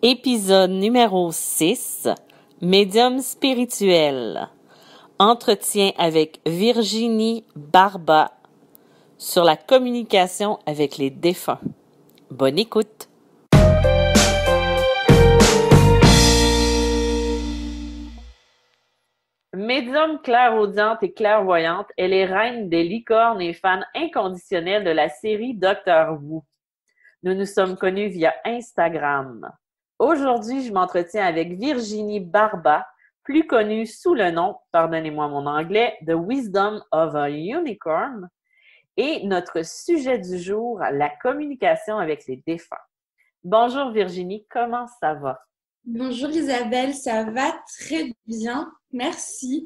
Épisode numéro 6, Médium spirituel. Entretien avec Virginie Barba sur la communication avec les défunts. Bonne écoute! Médium clairaudiente et clairvoyante, elle est reine des licornes et fan inconditionnelle de la série Docteur Who. Nous nous sommes connus via Instagram. Aujourd'hui, je m'entretiens avec Virginie Barba, plus connue sous le nom, pardonnez-moi mon anglais, The Wisdom of a Unicorn, et notre sujet du jour, la communication avec les défunts. Bonjour Virginie, comment ça va? Bonjour Isabelle, ça va très bien, merci.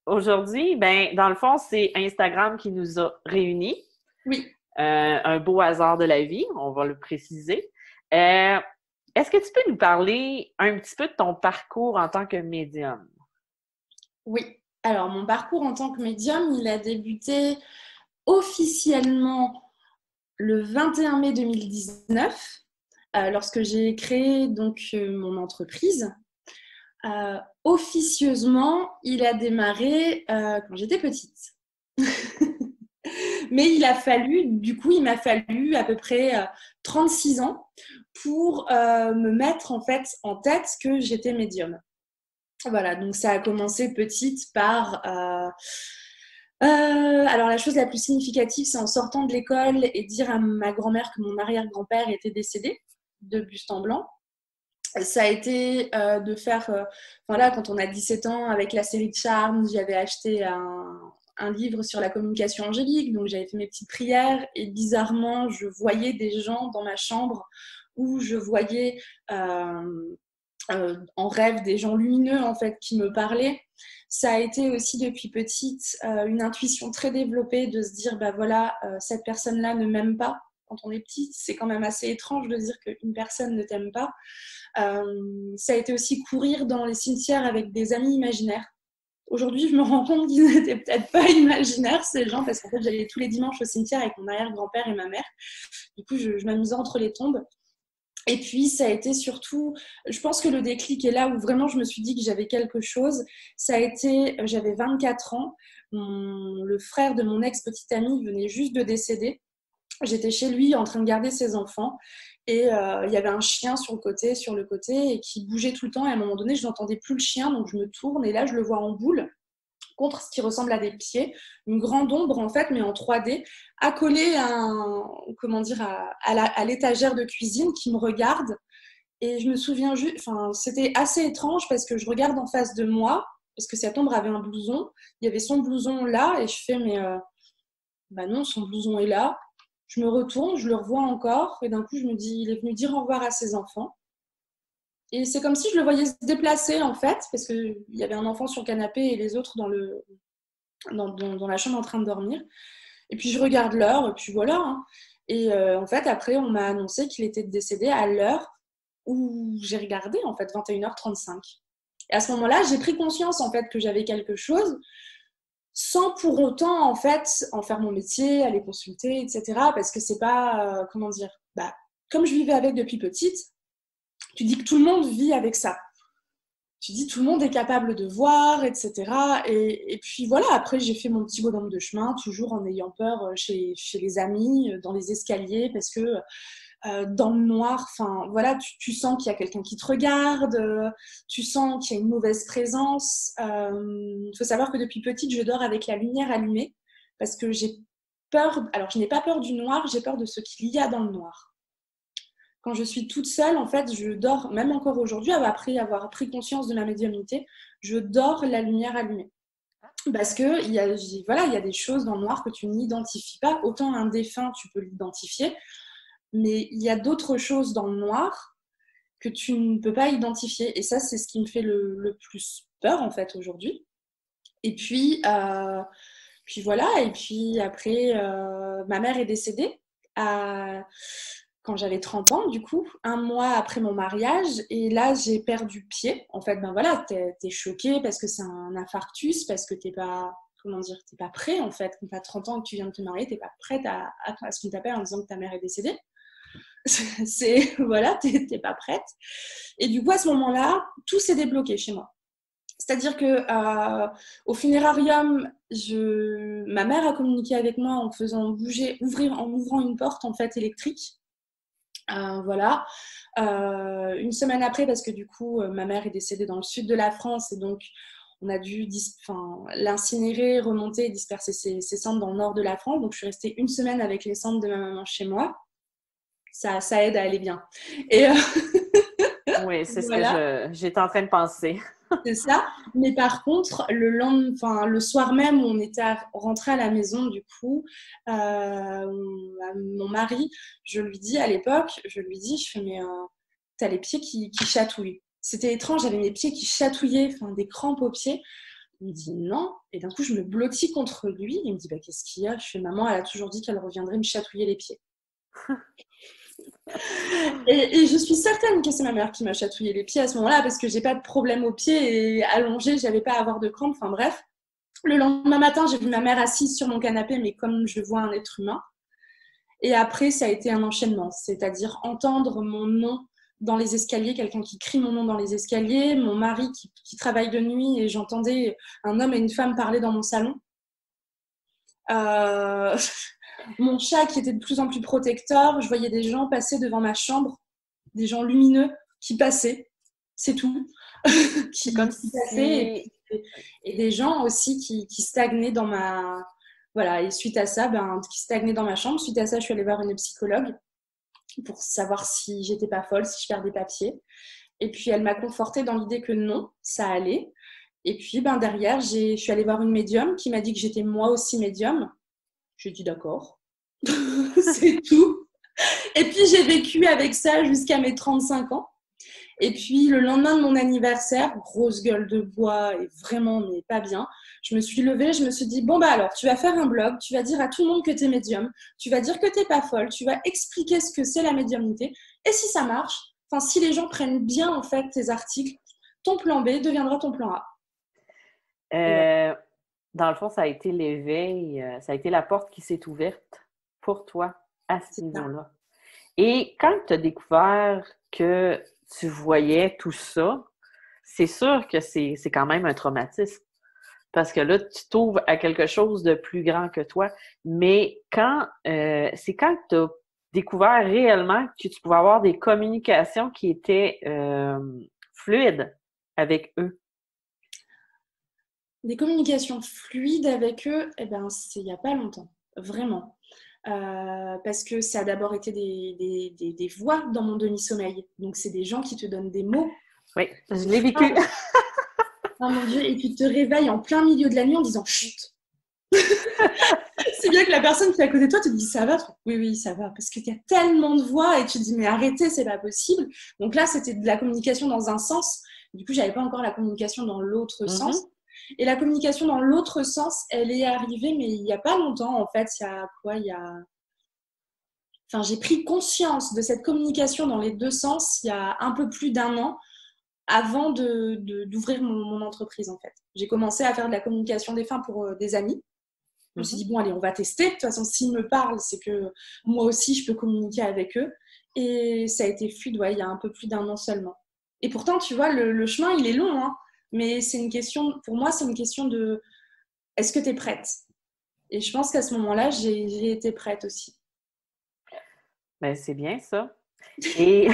Aujourd'hui, dans le fond, c'est Instagram qui nous a réunis. Oui. Un beau hasard de la vie, on va le préciser. Est-ce que tu peux nous parler un petit peu de ton parcours en tant que médium? Oui. Alors, mon parcours en tant que médium, il a débuté officiellement le 21 mai 2019, lorsque j'ai créé mon entreprise. Officieusement, il a démarré quand j'étais petite. Mais il m'a fallu à peu près 36 ans pour me mettre en fait en tête que j'étais médium. Voilà, donc ça a commencé petite par... alors la chose la plus significative, c'est en sortant de l'école et dire à ma grand-mère que mon arrière-grand-père était décédé de buste en blanc. Ça a été de faire... voilà, quand on a 17 ans, avec la série de Charmes, j'avais acheté un livre sur la communication angélique, donc j'avais fait mes petites prières et bizarrement, je voyais des gens dans ma chambre où je voyais en rêve des gens lumineux en fait qui me parlaient. Ça a été aussi depuis petite une intuition très développée de se dire bah voilà, cette personne-là ne m'aime pas. Quand on est petite, c'est quand même assez étrange de dire qu'une personne ne t'aime pas. Ça a été aussi courir dans les cimetières avec des amis imaginaires. Aujourd'hui, je me rends compte qu'ils n'étaient peut-être pas imaginaires, ces gens, parce qu'en fait, j'allais tous les dimanches au cimetière avec mon arrière-grand-père et ma mère. Du coup, je m'amusais entre les tombes. Et puis, ça a été surtout, je pense que le déclic est là où vraiment je me suis dit que j'avais quelque chose. Ça a été, j'avais 24 ans, le frère de mon ex-petite amie venait juste de décéder. J'étais chez lui en train de garder ses enfants et il y avait un chien sur le côté et qui bougeait tout le temps. Et à un moment donné, je n'entendais plus le chien, donc je me tourne et là, je le vois en boule contre ce qui ressemble à des pieds, une grande ombre en fait, mais en 3D, accolée à l'étagère de cuisine qui me regarde. Et je me souviens juste, enfin, c'était assez étrange parce que je regarde en face de moi, parce que cette ombre avait un blouson, il y avait son blouson là, et je fais, mais bah non, son blouson est là. Je me retourne, je le revois encore, et d'un coup, je me dis, il est venu dire au revoir à ses enfants. Et c'est comme si je le voyais se déplacer en fait, parce qu'il y avait un enfant sur le canapé et les autres dans la chambre en train de dormir. Et puis je regarde l'heure, et puis voilà. Hein. Et en fait, après, on m'a annoncé qu'il était décédé à l'heure où j'ai regardé, en fait, 21h35. Et à ce moment-là, j'ai pris conscience, en fait, que j'avais quelque chose, sans pour autant, en fait, en faire mon métier, aller consulter, etc. Parce que c'est pas, comment dire, bah, comme je vivais avec depuis petite, tu dis que tout le monde vit avec ça. Tu dis tout le monde est capable de voir, etc. Et puis voilà, après j'ai fait mon petit bonhomme de chemin, toujours en ayant peur chez les amis, dans les escaliers, parce que dans le noir, enfin voilà, tu sens qu'il y a quelqu'un qui te regarde, tu sens qu'il y a une mauvaise présence. Faut savoir que depuis petite, je dors avec la lumière allumée, parce que j'ai peur, alors je n'ai pas peur du noir, j'ai peur de ce qu'il y a dans le noir. Quand je suis toute seule, en fait, je dors, même encore aujourd'hui, après avoir pris conscience de ma médiumnité, je dors la lumière allumée. Parce que voilà, il y a des choses dans le noir que tu n'identifies pas. Autant un défunt, tu peux l'identifier, mais il y a d'autres choses dans le noir que tu ne peux pas identifier. Et ça, c'est ce qui me fait le plus peur, en fait, aujourd'hui. Et puis voilà, et puis après, ma mère est décédée quand j'avais 30 ans, du coup, un mois après mon mariage. Et là, j'ai perdu pied. En fait, ben voilà, t'es choquée parce que c'est un infarctus, parce que t'es pas, comment dire, t'es pas prêt, en fait. Quand t'as 30 ans et que tu viens de te marier, t'es pas prête à ce qu'on t'appelle en disant que ta mère est décédée. Voilà, t'es pas prête. Et du coup, à ce moment-là, tout s'est débloqué chez moi. C'est-à-dire que au funérarium, ma mère a communiqué avec moi en faisant en ouvrant une porte en fait électrique. Voilà. Une semaine après, parce que du coup, ma mère est décédée dans le sud de la France et donc on a dû l'incinérer, remonter et disperser ses cendres dans le nord de la France. Donc je suis restée une semaine avec les cendres de ma maman chez moi. Ça aide à aller bien. Et Oui, c'est ce voilà. que j'étais en train de penser. C'est ça. Mais par contre, le soir même où on était rentré à la maison, du coup, mon mari, je lui dis à l'époque, je fais, mais t'as les pieds qui chatouillent. C'était étrange, j'avais mes pieds qui chatouillaient, des crampes aux pieds. Il me dit non. Et d'un coup, je me blottis contre lui. Il me dit, bah, qu'est-ce qu'il y a? Je fais, maman, elle a toujours dit qu'elle reviendrait me chatouiller les pieds. Et je suis certaine que c'est ma mère qui m'a chatouillé les pieds à ce moment-là parce que j'ai pas de problème aux pieds et allongée, j'avais pas à avoir de crampes. Enfin bref, le lendemain matin, j'ai vu ma mère assise sur mon canapé, mais comme je vois un être humain. Et après, ça a été un enchaînement, c'est-à-dire entendre mon nom dans les escaliers, quelqu'un qui crie mon nom dans les escaliers, mon mari qui travaille de nuit et j'entendais un homme et une femme parler dans mon salon. Euh, Mon chat qui était de plus en plus protecteur, je voyais des gens passer devant ma chambre, des gens lumineux qui passaient, c'est tout, C'est comme qui passaient, si... et des gens aussi qui stagnaient dans ma... Voilà, et suite à ça, qui stagnaient dans ma chambre. Suite à ça, je suis allée voir une psychologue pour savoir si j'étais pas folle, si je perdais papier. Et puis, elle m'a confortée dans l'idée que non, ça allait. Et puis, derrière, je suis allée voir une médium qui m'a dit que j'étais moi aussi médium. J'ai dit d'accord. C'est tout. Et puis j'ai vécu avec ça jusqu'à mes 35 ans. Et puis le lendemain de mon anniversaire, grosse gueule de bois et vraiment mais pas bien, je me suis levée, je me suis dit bon alors tu vas faire un blog, tu vas dire à tout le monde que t'es médium, tu vas dire que t'es pas folle, tu vas expliquer ce que c'est la médiumnité et si ça marche, si les gens prennent bien en fait tes articles, ton plan B deviendra ton plan A. Et voilà. Dans le fond, ça a été l'éveil, ça a été la porte qui s'est ouverte pour toi à ce C'est ça. niveau-là. Et quand tu as découvert que tu voyais tout ça, c'est sûr que c'est quand même un traumatisme. Parce que là, tu t'ouvres à quelque chose de plus grand que toi. Mais c'est quand tu as découvert réellement que tu pouvais avoir des communications qui étaient fluides avec eux. Des communications fluides avec eux, c'est il n'y a pas longtemps, vraiment. Parce que ça a d'abord été des voix dans mon demi-sommeil. Donc, c'est des gens qui te donnent des mots. Oui, je l'ai vécu. Oh mon Dieu, et puis te réveillent en plein milieu de la nuit en disant chut. C'est bien que la personne qui est à côté de toi te dit ça va. Oui, oui, ça va. Parce qu'il y a tellement de voix et tu te dis mais arrêtez, c'est pas possible. Donc là, c'était de la communication dans un sens. Du coup, j'avais pas encore la communication dans l'autre sens. Et la communication dans l'autre sens, elle est arrivée, mais il n'y a pas longtemps, en fait. Il y a quoi? J'ai pris conscience de cette communication dans les deux sens il y a un peu plus d'un an avant d'ouvrir mon entreprise, en fait. J'ai commencé à faire de la communication des fins pour des amis. Je me suis dit, bon, allez, on va tester. De toute façon, s'ils me parlent, c'est que moi aussi, je peux communiquer avec eux. Et ça a été fluide, il y a un peu plus d'un an seulement. Et pourtant, tu vois, le chemin, il est long, hein. Mais c'est une question, pour moi, c'est une question de est-ce que tu es prête? Et je pense qu'à ce moment-là, j'ai été prête aussi. Ben, c'est bien ça. Et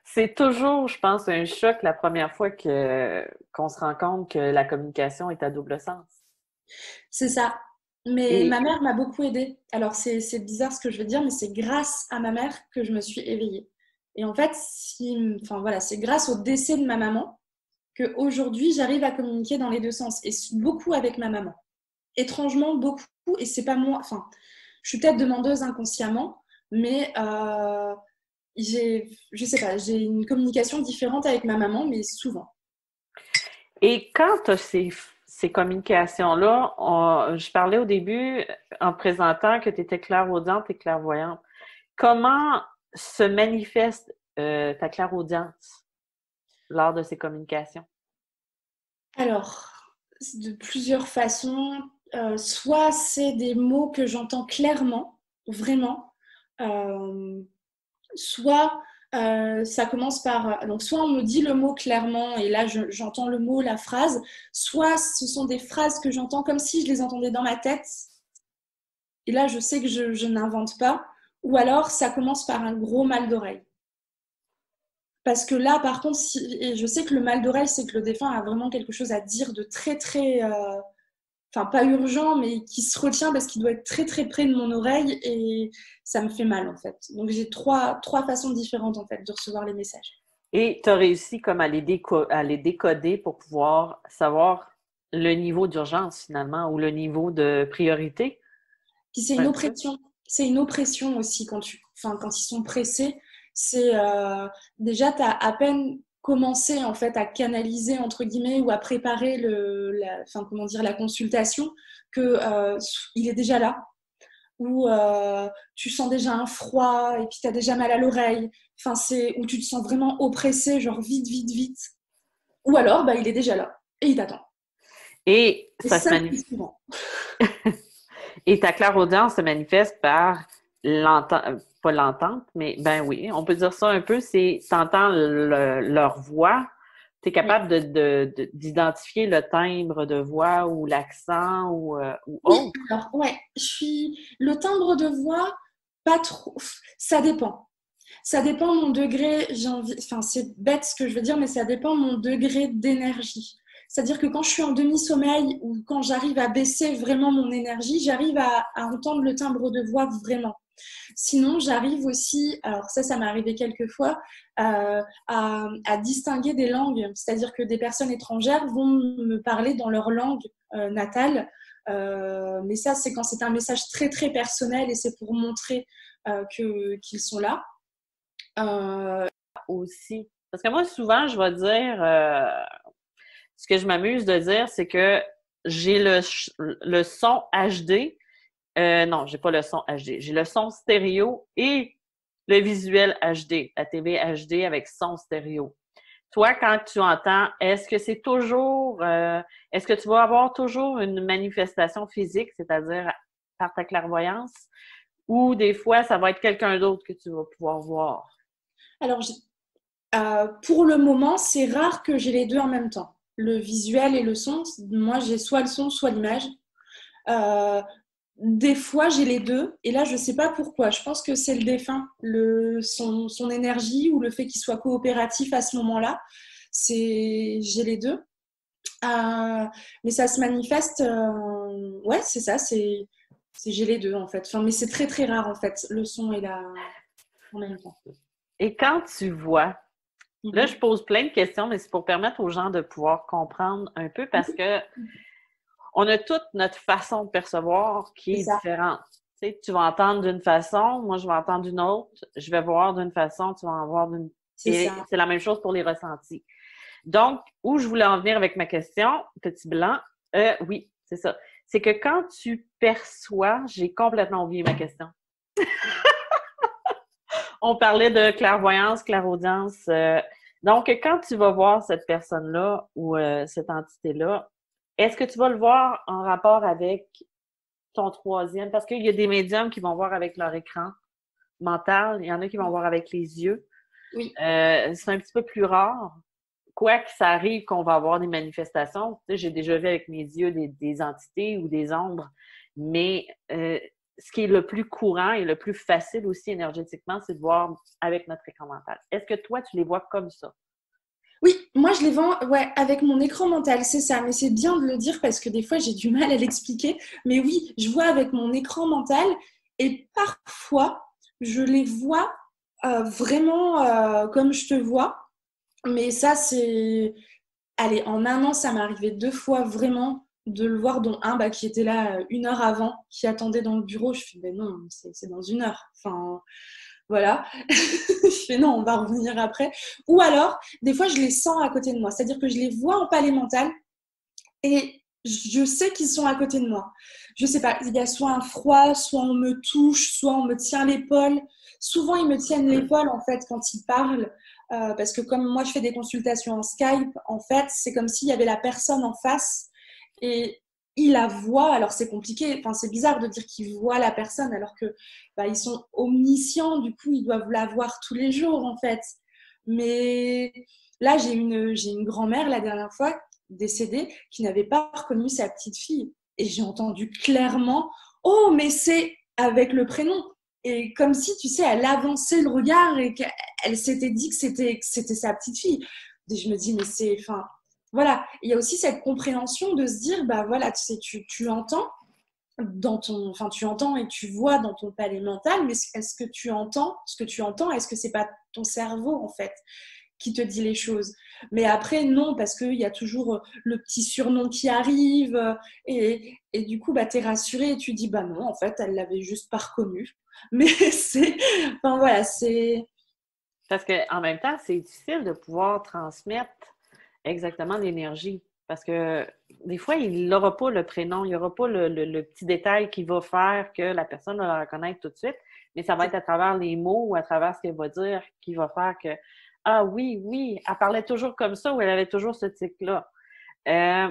c'est toujours, je pense, un choc la première fois qu'on se rend compte que la communication est à double sens. C'est ça. Mais ma Et mère m'a beaucoup aidée. Alors, c'est bizarre ce que je veux dire, mais c'est grâce à ma mère que je me suis éveillée. Et en fait, voilà, c'est grâce au décès de ma maman qu'aujourd'hui, j'arrive à communiquer dans les deux sens. Et beaucoup avec ma maman. Étrangement, beaucoup. Et c'est pas moi. Je suis peut-être demandeuse inconsciemment, mais je sais pas, j'ai une communication différente avec ma maman, mais souvent. Et quand tu as ces communications-là, je parlais au début en présentant que tu étais clairaudiente et clairvoyante. Comment se manifeste ta clairaudience lors de ces communications? Alors, de plusieurs façons. Soit c'est des mots que j'entends clairement, vraiment. Soit ça commence par... Donc, soit on me dit le mot clairement, et là, j'entends le mot, la phrase. Soit ce sont des phrases que j'entends comme si je les entendais dans ma tête. Et là, je sais que je n'invente pas. Ou alors, ça commence par un gros mal d'oreille. Parce que là, par contre, et je sais que le mal d'oreille, c'est que le défunt a vraiment quelque chose à dire de très, très... Enfin, pas urgent, mais qui se retient parce qu'il doit être très, très près de mon oreille et ça me fait mal, en fait. Donc, j'ai trois façons différentes, en fait, de recevoir les messages. Et tu as réussi comme à les décoder pour pouvoir savoir le niveau d'urgence finalement ou le niveau de priorité. Puis c'est une Un peu. oppression. C'est une oppression aussi quand ils sont pressés. C'est déjà, tu as à peine commencé en fait à canaliser entre guillemets ou à préparer comment dire, la consultation que il est déjà là. Ou tu sens déjà un froid et puis tu as déjà mal à l'oreille. Enfin, c'est où tu te sens vraiment oppressé, genre vite, vite, vite. Ou alors, bah, il est déjà là et il t'attend. Et Et ça se ça, c'est manifeste. souvent. Et ta clairaudience se manifeste par l'entente, pas l'entente, mais ben oui, on peut dire ça un peu, c'est t'entends leur voix, tu es Oui. capable d'identifier le timbre de voix ou l'accent ou Oui, autre. alors, ouais, le timbre de voix, pas trop. Ça dépend. Ça dépend mon degré, j'ai envie. Enfin, c'est bête ce que je veux dire, mais ça dépend mon degré d'énergie. C'est-à-dire que quand je suis en demi-sommeil ou quand j'arrive à baisser vraiment mon énergie, j'arrive à entendre le timbre de voix vraiment. Sinon, j'arrive aussi, alors ça m'est arrivé quelques fois, à distinguer des langues. C'est-à-dire que des personnes étrangères vont me parler dans leur langue natale. Mais ça, c'est quand c'est un message très, très personnel et c'est pour montrer qu'ils sont là. Aussi. Parce que moi, souvent, je vais dire, ce que je m'amuse de dire, c'est que j'ai le son HD. Non, j'ai pas le son HD. J'ai le son stéréo et le visuel HD, la TV HD avec son stéréo. Toi, quand tu entends, est-ce que tu vas avoir toujours une manifestation physique, c'est-à-dire par ta clairvoyance, ou des fois, ça va être quelqu'un d'autre que tu vas pouvoir voir? Alors, pour le moment, c'est rare que j'ai les deux en même temps. Le visuel et le son, moi, j'ai soit le son, soit l'image. Euh, des fois, j'ai les deux. Et là, je ne sais pas pourquoi. Je pense que c'est le défunt, son énergie ou le fait qu'il soit coopératif à ce moment-là. J'ai les deux. Mais ça se manifeste. Ouais, c'est ça. J'ai les deux, en fait. Enfin, mais c'est très, très rare, en fait, le son et la en même temps. Et quand tu vois, là, je Mhm. pose plein de questions, mais c'est pour permettre aux gens de pouvoir comprendre un peu parce que on a toute notre façon de percevoir qui C'est est ça. différente. Tu sais, tu vas entendre d'une façon, moi je vais entendre d'une autre, je vais voir d'une façon, tu vas en voir d'une... C'est Et ça. c'est la même chose pour les ressentis. Donc, où je voulais en venir avec ma question, petit blanc, oui, c'est ça. C'est que quand tu perçois, j'ai complètement oublié ma question. On parlait de clairvoyance, clairaudience. Donc, quand tu vas voir cette personne-là ou cette entité-là, est-ce que tu vas le voir en rapport avec ton troisième? Parce qu'il y a des médiums qui vont voir avec leur écran mental, il y en a qui vont voir avec les yeux. Oui. C'est un petit peu plus rare. Quoi que ça arrive qu'on va avoir des manifestations, tu sais, j'ai déjà vu avec mes yeux des entités ou des ombres, mais ce qui est le plus courant et le plus facile aussi énergétiquement, c'est de voir avec notre écran mental. Est-ce que toi, tu les vois comme ça? Oui, moi je les vends ouais, avec mon écran mental, c'est ça. Mais c'est bien de le dire parce que des fois j'ai du mal à l'expliquer. Mais oui, je vois avec mon écran mental et parfois je les vois vraiment comme je te vois. Mais ça, c'est... Allez, en un an, ça m'est arrivé deux fois vraiment de le voir, dont un bah, qui était là une heure avant, qui attendait dans le bureau. Je fais, ben non, c'est dans une heure. Enfin, voilà. Je fais, non, on va revenir après. Ou alors, des fois, je les sens à côté de moi. C'est-à-dire que je les vois en palais mental et je sais qu'ils sont à côté de moi. Je sais pas, il y a soit un froid, soit on me touche, soit on me tient l'épaule. Souvent, ils me tiennent l'épaule, en fait, quand ils parlent. Parce que comme moi, je fais des consultations en Skype, en fait, c'est comme s'il y avait la personne en face. Et ils la voient. Alors c'est compliqué, enfin c'est bizarre de dire qu'ils voient la personne alors que bah, ils sont omniscients, du coup ils doivent la voir tous les jours en fait. Mais là j'ai une grand-mère la dernière fois décédée qui n'avait pas reconnu sa petite fille et j'ai entendu clairement oh mais c'est avec le prénom. Et comme si, tu sais, elle avançait le regard et qu'elle s'était dit que c'était sa petite fille. Et je me dis, mais c'est, enfin, voilà. Il y a aussi cette compréhension de se dire, bah voilà, tu sais, tu entends dans ton, enfin, tu entends et tu vois dans ton palais mental, mais est-ce que tu entends ce que tu entends? Est-ce que c'est pas ton cerveau, en fait, qui te dit les choses? Mais après, non, parce qu'il y a toujours le petit surnom qui arrive et du coup, bah, tu es rassurée et tu dis, bah non, en fait, elle l'avait juste pas reconnu. Mais c'est, enfin voilà, c'est... Parce qu'en même temps, c'est difficile de pouvoir transmettre exactement l'énergie. Parce que des fois, il n'aura pas le prénom, il n'y aura pas le petit détail qui va faire que la personne va la reconnaître tout de suite, mais ça va être à travers les mots ou à travers ce qu'elle va dire qui va faire que ah oui, oui, elle parlait toujours comme ça ou elle avait toujours ce tic-là. Euh,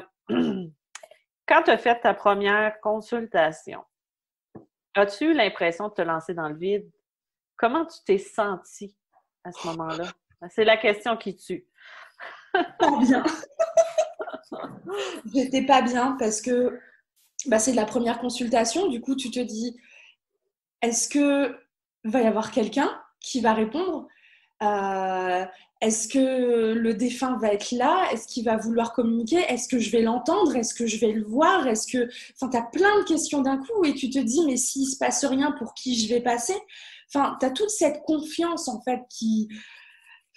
Quand tu as fait ta première consultation, as-tu eu l'impression de te lancer dans le vide? Comment tu t'es sentie à ce moment-là? C'est la question qui tue. Pas bien. J'étais pas bien parce que bah, c'est de la première consultation. Du coup, tu te dis, est-ce que va y avoir quelqu'un qui va répondre? Euh, Est-ce que le défunt va être là? Est-ce qu'il va vouloir communiquer? Est-ce que je vais l'entendre? Est-ce que je vais le voir? Est-ce que... Enfin, tu as plein de questions d'un coup et tu te dis, mais s'il se passe rien, pour qui je vais passer? Enfin, tu as toute cette confiance, en fait, qui...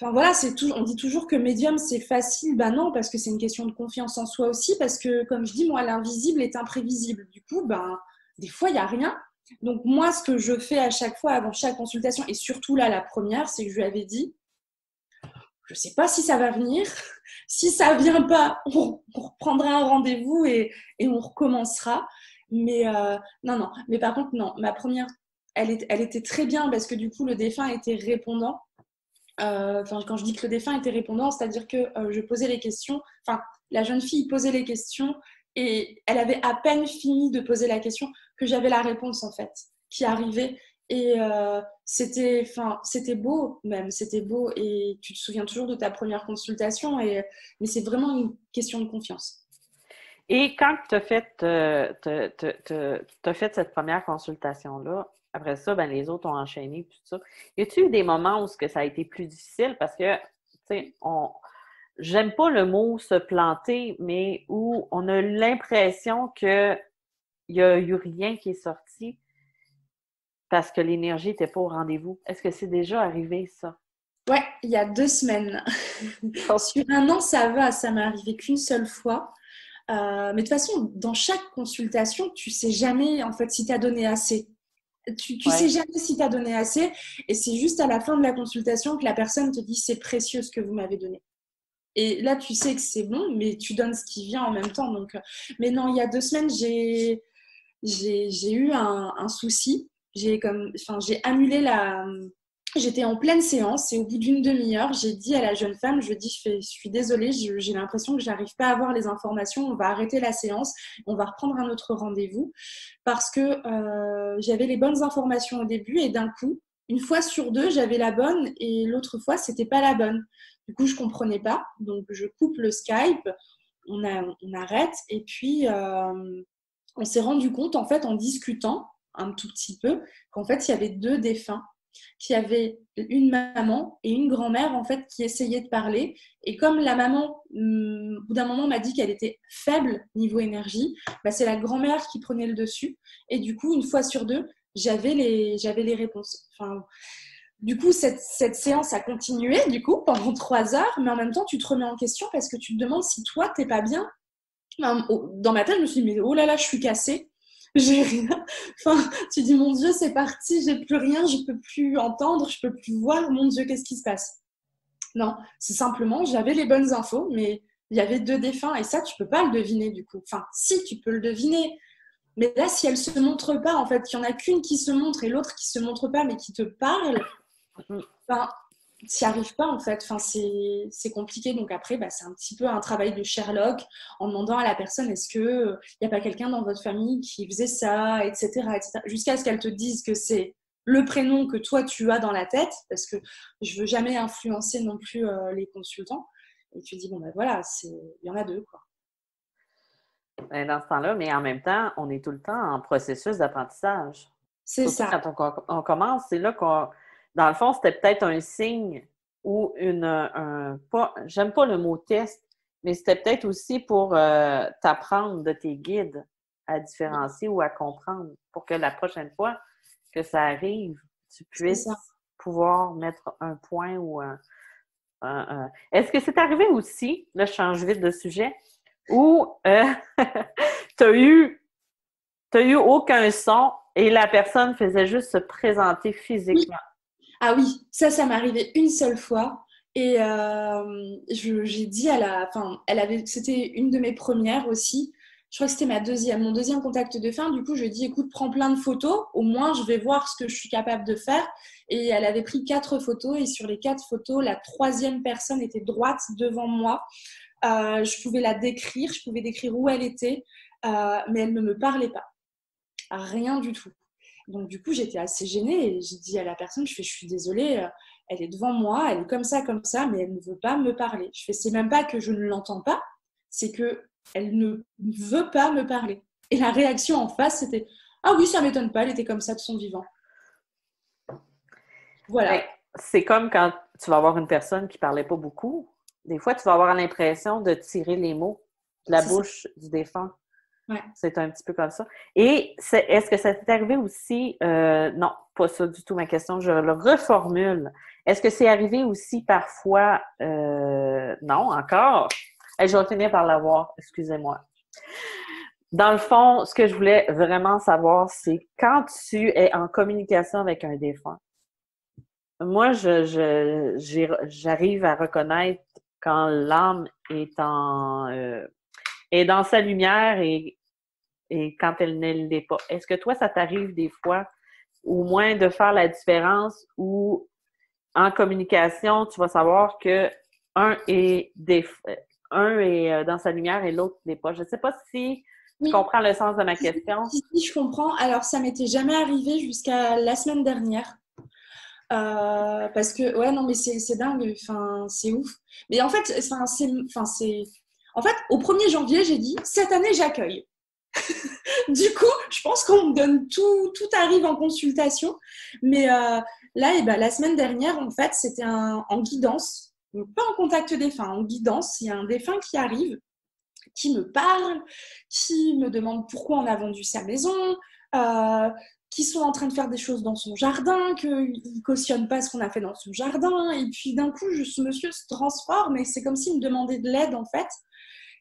Enfin, voilà, c'est tout... on dit toujours que médium, c'est facile. Ben non, parce que c'est une question de confiance en soi aussi, parce que, comme je dis, moi, l'invisible est imprévisible. Du coup, ben, des fois, il n'y a rien. Donc, moi, ce que je fais à chaque fois, avant chaque consultation, et surtout là, la première, c'est que je lui avais dit, je ne sais pas si ça va venir. Si ça ne vient pas, on reprendra un rendez-vous et on recommencera. Mais non, non. Mais par contre, non. Ma première, elle était très bien parce que du coup, le défunt était répondant. Enfin, quand je dis que le défunt était répondant, c'est-à-dire que je posais les questions. Enfin, la jeune fille posait les questions et elle avait à peine fini de poser la question que j'avais la réponse en fait qui arrivait. Et c'était beau même, c'était beau. Et tu te souviens toujours de ta première consultation. Mais c'est vraiment une question de confiance. Et quand tu as fait cette première consultation-là, après ça, ben, les autres ont enchaîné, tout ça. Y a-t-il eu des moments où ça a été plus difficile? Parce que, tu sais, j'aime pas le mot se planter, mais où on a l'impression qu'il y a eu rien qui est sorti parce que l'énergie n'était pas au rendez-vous. Est-ce que c'est déjà arrivé, ça? Ouais, il y a 2 semaines. Sur un an, ça va, ça m'est arrivé qu'une seule fois. Mais de toute façon, dans chaque consultation, tu sais jamais en fait si tu as donné assez. Tu sais Ouais. jamais si tu as donné assez. Et c'est juste à la fin de la consultation que la personne te dit c'est précieux ce que vous m'avez donné. Et là, tu sais que c'est bon, mais tu donnes ce qui vient en même temps. Donc, mais non, il y a 2 semaines, j'ai eu un souci. J'ai annulé la. J'étais en pleine séance et au bout d'une demi-heure, j'ai dit à la jeune femme, je suis désolée, j'ai l'impression que j'arrive pas à avoir les informations, on va arrêter la séance, on va reprendre un autre rendez-vous parce que j'avais les bonnes informations au début et d'un coup, une fois sur deux, j'avais la bonne et l'autre fois, c'était pas la bonne. Du coup, je comprenais pas, donc je coupe le Skype, on arrête et puis on s'est rendu compte en fait en discutant un tout petit peu qu'en fait il y avait deux défunts qui avait une maman et une grand-mère en fait qui essayaient de parler. Et comme la maman, au bout d'un moment, m'a dit qu'elle était faible niveau énergie, bah, c'est la grand-mère qui prenait le dessus. Et du coup, une fois sur deux, j'avais les réponses. Enfin, du coup, cette séance a continué du coup pendant 3 heures, mais en même temps, tu te remets en question parce que tu te demandes si toi, t'es pas bien. Dans ma tête, je me suis dit, mais oh là là, je suis cassée. J'ai rien. Enfin, tu dis, mon Dieu, c'est parti, j'ai plus rien, je peux plus entendre, je peux plus voir. Mon Dieu, qu'est-ce qui se passe? Non, c'est simplement, j'avais les bonnes infos, mais il y avait deux défunts et ça, tu peux pas le deviner du coup. Enfin, si, tu peux le deviner. Mais là, si elle se montre pas, en fait, il y en a qu'une qui se montre et l'autre qui se montre pas, mais qui te parle, Mm. enfin, tu n'y arrives pas en fait. Enfin, c'est compliqué. Donc après, c'est un petit peu un travail de Sherlock en demandant à la personne est-ce qu'il n'y a pas quelqu'un dans votre famille qui faisait ça, etc., etc. Jusqu'à ce qu'elle te dise que c'est le prénom que toi tu as dans la tête, parce que je veux jamais influencer non plus les consultants. Et tu dis, bon ben voilà, il y en a deux, quoi. Dans ce temps-là, mais en même temps, on est tout le temps en processus d'apprentissage. C'est Surtout ça. quand on commence, c'est là qu'on. Dans le fond, c'était peut-être un signe ou j'aime pas le mot test, mais c'était peut-être aussi pour t'apprendre de tes guides à différencier ou à comprendre pour que la prochaine fois que ça arrive, tu C'est ça. puisses pouvoir mettre un point ou Est-ce que c'est arrivé aussi, là, je change vite de sujet, où tu as eu aucun son et la personne faisait juste se présenter Oui. physiquement? Ah oui, ça m'est arrivé une seule fois. Et j'ai dit à enfin, c'était une de mes premières aussi. Je crois que c'était mon deuxième contact de fin. Du coup, je lui ai dit, écoute, prends plein de photos. Au moins, je vais voir ce que je suis capable de faire. Et elle avait pris 4 photos. Et sur les 4 photos, la troisième personne était droite devant moi. Je pouvais la décrire. Je pouvais décrire où elle était. Mais elle ne me parlait pas. Rien du tout. Donc, du coup, j'étais assez gênée et j'ai dit à la personne, je suis désolée, elle est devant moi, elle est comme ça, mais elle ne veut pas me parler. C'est même pas que je ne l'entends pas, c'est que elle ne veut pas me parler. Et la réaction en face, c'était, ah oui, ça m'étonne pas, elle était comme ça de son vivant. Ben, Voilà. c'est comme quand tu vas avoir une personne qui parlait pas beaucoup. Des fois, tu vas avoir l'impression de tirer les mots de la C'est ça. bouche du défunt. Ouais. C'est un petit peu comme ça. Et est-ce que ça t'est arrivé aussi? Non, pas ça du tout ma question. Je le reformule. Est-ce que c'est arrivé aussi parfois? Non, encore. Hey, je vais finir par l'avoir. Excusez-moi. Dans le fond, ce que je voulais vraiment savoir, c'est quand tu es en communication avec un défunt. Moi, j'arrive à reconnaître quand l'âme est dans sa lumière et quand elle ne l'est pas. Est-ce que toi, ça t'arrive des fois, au moins de faire la différence ou en communication, tu vas savoir que un est, un est dans sa lumière et l'autre n'est pas. Je ne sais pas si tu Oui, comprends le sens de ma question. si, je comprends. Alors, ça m'était jamais arrivé jusqu'à la semaine dernière. Parce que, ouais, non, mais c'est dingue, enfin, c'est ouf. Mais en fait, en fait, au 1er janvier, j'ai dit, cette année, j'accueille. Du coup, je pense qu'on me donne tout arrive en consultation. Mais là, la semaine dernière, en fait, c'était en guidance. Donc, pas en contact défunt, en guidance. Il y a un défunt qui arrive, qui me parle, qui me demande pourquoi on a vendu sa maison, euh, qui sont en train de faire des choses dans son jardin, qu'ils ne cautionnent pas ce qu'on a fait dans son jardin. Et puis d'un coup, ce monsieur se transforme et c'est comme s'il me demandait de l'aide en fait.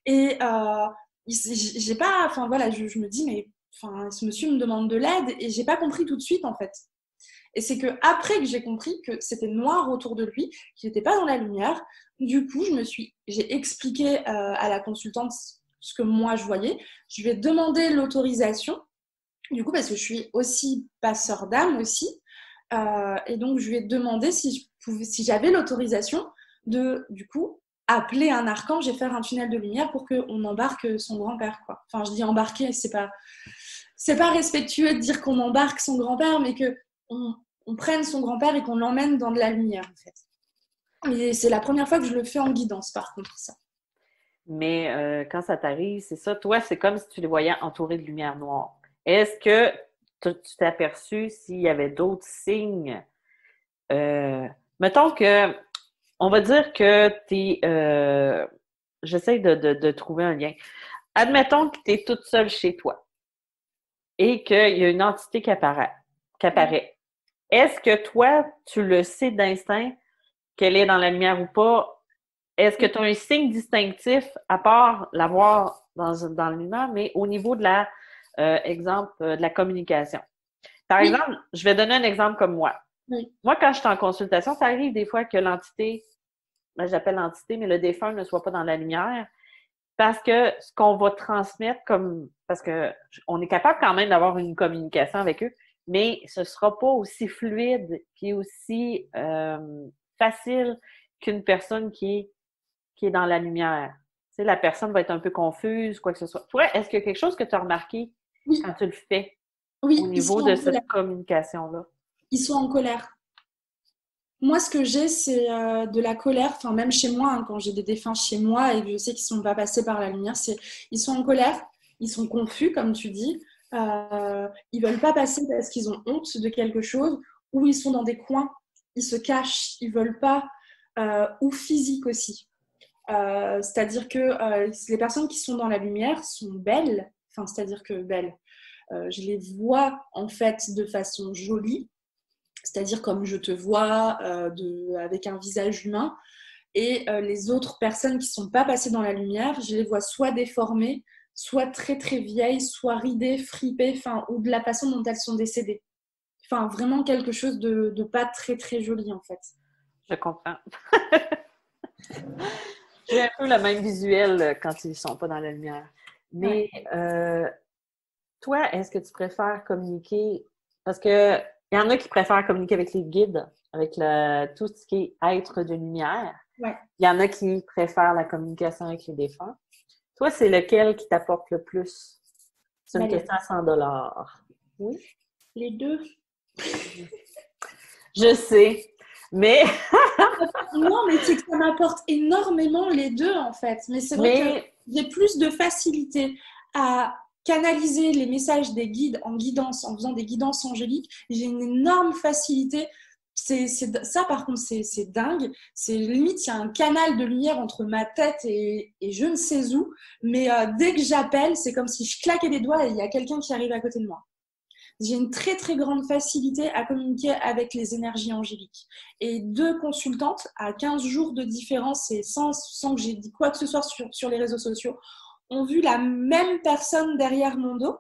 Et j'ai pas, enfin voilà, je me dis, mais enfin, ce monsieur me demande de l'aide et j'ai pas compris tout de suite en fait. Et c'est que après que j'ai compris que c'était noir autour de lui, qu'il n'était pas dans la lumière, du coup, j'ai expliqué à la consultante ce que moi je voyais. Je lui ai demandé l'autorisation, du coup, parce que je suis aussi passeur d'âme aussi. Et donc, je lui ai demandé si j'avais l'autorisation de, du coup, appeler un archange et faire un tunnel de lumière pour qu'on embarque son grand-père, quoi. Enfin, je dis embarquer, c'est pas respectueux de dire qu'on embarque son grand-père, mais que on prenne son grand-père et qu'on l'emmène dans de la lumière, en fait. Et c'est la première fois que je le fais en guidance, par contre, ça. Mais quand ça t'arrive, c'est ça. Toi, c'est comme si tu les voyais entourés de lumière noire. Est-ce que tu t'es aperçu s'il y avait d'autres signes? Mettons que, on va dire que j'essaie de trouver un lien. Admettons que tu es toute seule chez toi et qu'il y a une entité qui apparaît. Est-ce que toi, tu le sais d'instinct qu'elle est dans la lumière ou pas? Est-ce que tu as un signe distinctif à part l'avoir dans le lumière, mais au niveau de de la communication? Par Oui, exemple, je vais donner un exemple comme moi. oui, Moi, quand je suis en consultation, ça arrive des fois que l'entité, j'appelle l'entité, mais le défunt ne soit pas dans la lumière. Parce que ce qu'on va transmettre parce que on est capable quand même d'avoir une communication avec eux, mais ce sera pas aussi fluide puis aussi facile qu'une personne qui est dans la lumière. Tu sais, la personne va être un peu confuse, quoi que ce soit. Toi, est-ce qu'il y a quelque chose que tu as remarqué Oui, quand tu le fais au oui, ils sont niveau de en colère. cette communication-là? Ils sont en colère. Moi, ce que j'ai, c'est de la colère. Enfin, même chez moi, hein, quand j'ai des défunts chez moi et que je sais qu'ils ne sont pas passés par la lumière, ils sont en colère, ils sont confus, comme tu dis. Ils veulent pas passer parce qu'ils ont honte de quelque chose, ou ils sont dans des coins, ils se cachent, ils veulent pas, ou physique aussi. C'est-à-dire que les personnes qui sont dans la lumière sont belles, enfin, c'est-à-dire que belles. Je les vois en fait de façon jolie, c'est-à-dire comme je te vois avec un visage humain. Et les autres personnes qui ne sont pas passées dans la lumière, je les vois soit déformées, soit très très vieilles, soit ridées, fripées, ou de la façon dont elles sont décédées. Enfin, vraiment quelque chose de pas très très joli en fait. Je comprends. J'ai un peu le même visuel quand ils ne sont pas dans la lumière. Ouais. Mais toi, est-ce que tu préfères communiquer? Parce que il y en a qui préfèrent communiquer avec les guides, avec tout ce qui est être de lumière. Ouais. Il y en a qui préfèrent la communication avec les défunts. Toi, c'est lequel qui t'apporte le plus? C'est une question à 100 $. Oui? Les deux. Je sais, mais... Non, mais c'est que ça m'apporte énormément les deux en fait. Mais c'est vrai que j'ai plus de facilité à canaliser les messages des guides en guidance, en faisant des guidances angéliques. J'ai une énorme facilité. Ça, par contre, c'est dingue. C'est limite, il y a un canal de lumière entre ma tête et je ne sais où. Mais dès que j'appelle, c'est comme si je claquais des doigts et il y a quelqu'un qui arrive à côté de moi. J'ai une très très grande facilité à communiquer avec les énergies angéliques. Et deux consultantes à 15 jours de différence et sans que j'ai dit quoi que ce soit sur les réseaux sociaux ont vu la même personne derrière mon dos,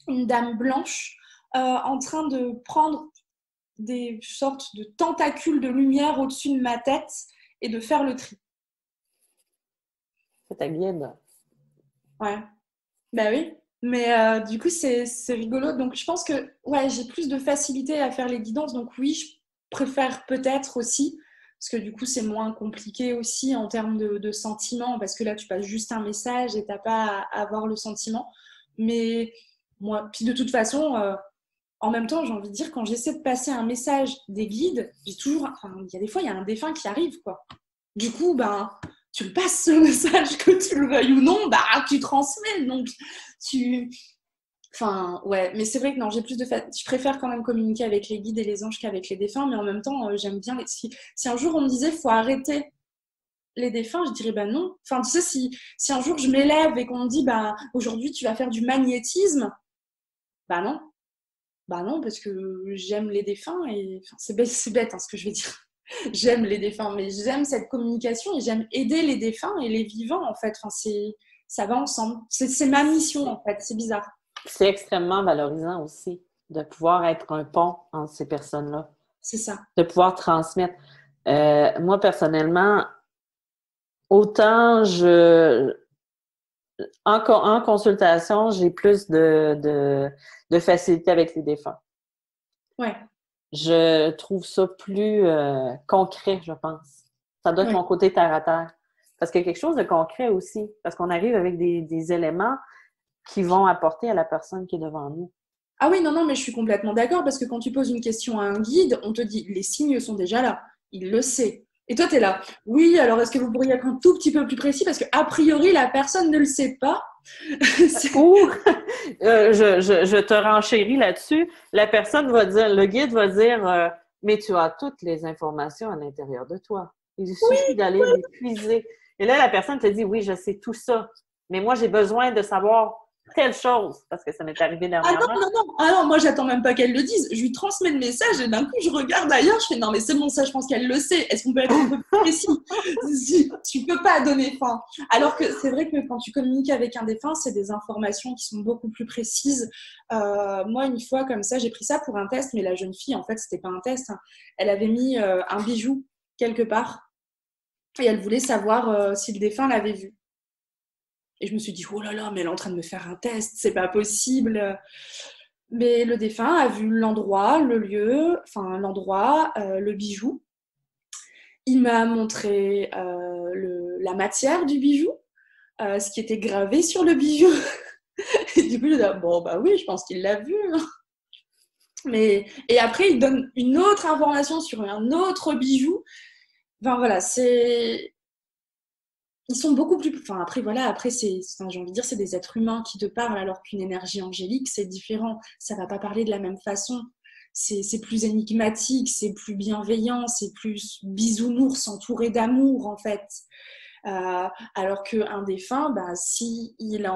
une dame blanche, en train de prendre des sortes de tentacules de lumière au-dessus de ma tête et de faire le tri. C'est ta guide. Ouais, bah oui. Mais du coup, c'est rigolo. Donc, je pense que ouais, j'ai plus de facilité à faire les guidances. Donc, oui, je préfère peut-être aussi, parce que du coup, c'est moins compliqué aussi en termes de sentiments, parce que là, tu passes juste un message et tu n'as pas à avoir le sentiment. Mais moi, puis de toute façon, en même temps, j'ai envie de dire, quand j'essaie de passer un message des guides, j'ai toujours, enfin, il y a des fois, il y a un défunt qui arrive, quoi. Du coup, ben, tu le passes ce message, que tu le veuilles ou non, bah, tu transmets. Donc, tu. Enfin, ouais, mais c'est vrai que non, j'ai plus de. Je préfère quand même communiquer avec les guides et les anges qu'avec les défunts, mais en même temps, j'aime bien. Si un jour on me disait, faut arrêter les défunts, je dirais, bah non. Enfin, tu sais, si un jour je m'élève et qu'on me dit, bah, aujourd'hui, tu vas faire du magnétisme, bah non. Bah non, parce que j'aime les défunts et. Enfin, c'est bête hein, ce que je vais dire. J'aime les défunts, mais j'aime cette communication et j'aime aider les défunts et les vivants, en fait. Enfin, ça va ensemble. C'est ma mission, en fait. C'est bizarre. C'est extrêmement valorisant aussi de pouvoir être un pont entre ces personnes-là. C'est ça. De pouvoir transmettre. Moi, personnellement, autant en consultation, j'ai plus de facilité avec les défunts. Ouais. Je trouve ça plus concret, je pense. Ça doit être mon côté terre à terre. Parce qu'il y a quelque chose de concret aussi. Parce qu'on arrive avec des éléments qui vont apporter à la personne qui est devant nous. Ah oui, non, non, mais je suis complètement d'accord parce que quand tu poses une question à un guide, on te dit les signes sont déjà là. Il le sait. Et toi, tu es là. Oui, alors est-ce que vous pourriez être un tout petit peu plus précis parce qu'a priori, la personne ne le sait pas. Ou, je te renchéris là-dessus, la personne va dire, le guide va dire, mais tu as toutes les informations à l'intérieur de toi. Il suffit d'aller les puiser. Et là, la personne te dit, oui, je sais tout ça, mais moi, j'ai besoin de savoir telle chose, parce que ça m'est arrivé Ah non, dernièrement. non, non. Ah non, moi, j'attends même pas qu'elle le dise. Je lui transmets le message et d'un coup, je regarde ailleurs. Je fais non, mais c'est bon, ça, je pense qu'elle le sait. Est-ce qu'on peut être un peu plus précis? Tu peux pas donner fin. Alors que c'est vrai que quand tu communiques avec un défunt, c'est des informations qui sont beaucoup plus précises. Moi, une fois comme ça, j'ai pris ça pour un test, mais la jeune fille, en fait, c'était pas un test. Hein. Elle avait mis un bijou quelque part et elle voulait savoir si le défunt l'avait vu. Et je me suis dit, oh là là, mais elle est en train de me faire un test, c'est pas possible. Mais le défunt a vu l'endroit, le lieu, enfin l'endroit, le bijou. Il m'a montré la matière du bijou, ce qui était gravé sur le bijou. Et du coup, je dis, bon, bah oui, je pense qu'il l'a vu. Et après, il donne une autre information sur un autre bijou. Enfin, voilà, ils sont beaucoup plus. Enfin, après, voilà, après, j'ai envie de dire, c'est des êtres humains qui te parlent, alors qu'une énergie angélique, c'est différent. Ça va pas parler de la même façon. C'est plus énigmatique, c'est plus bienveillant, c'est plus bisounours, entouré d'amour, en fait. Alors qu'un défunt, bah, si il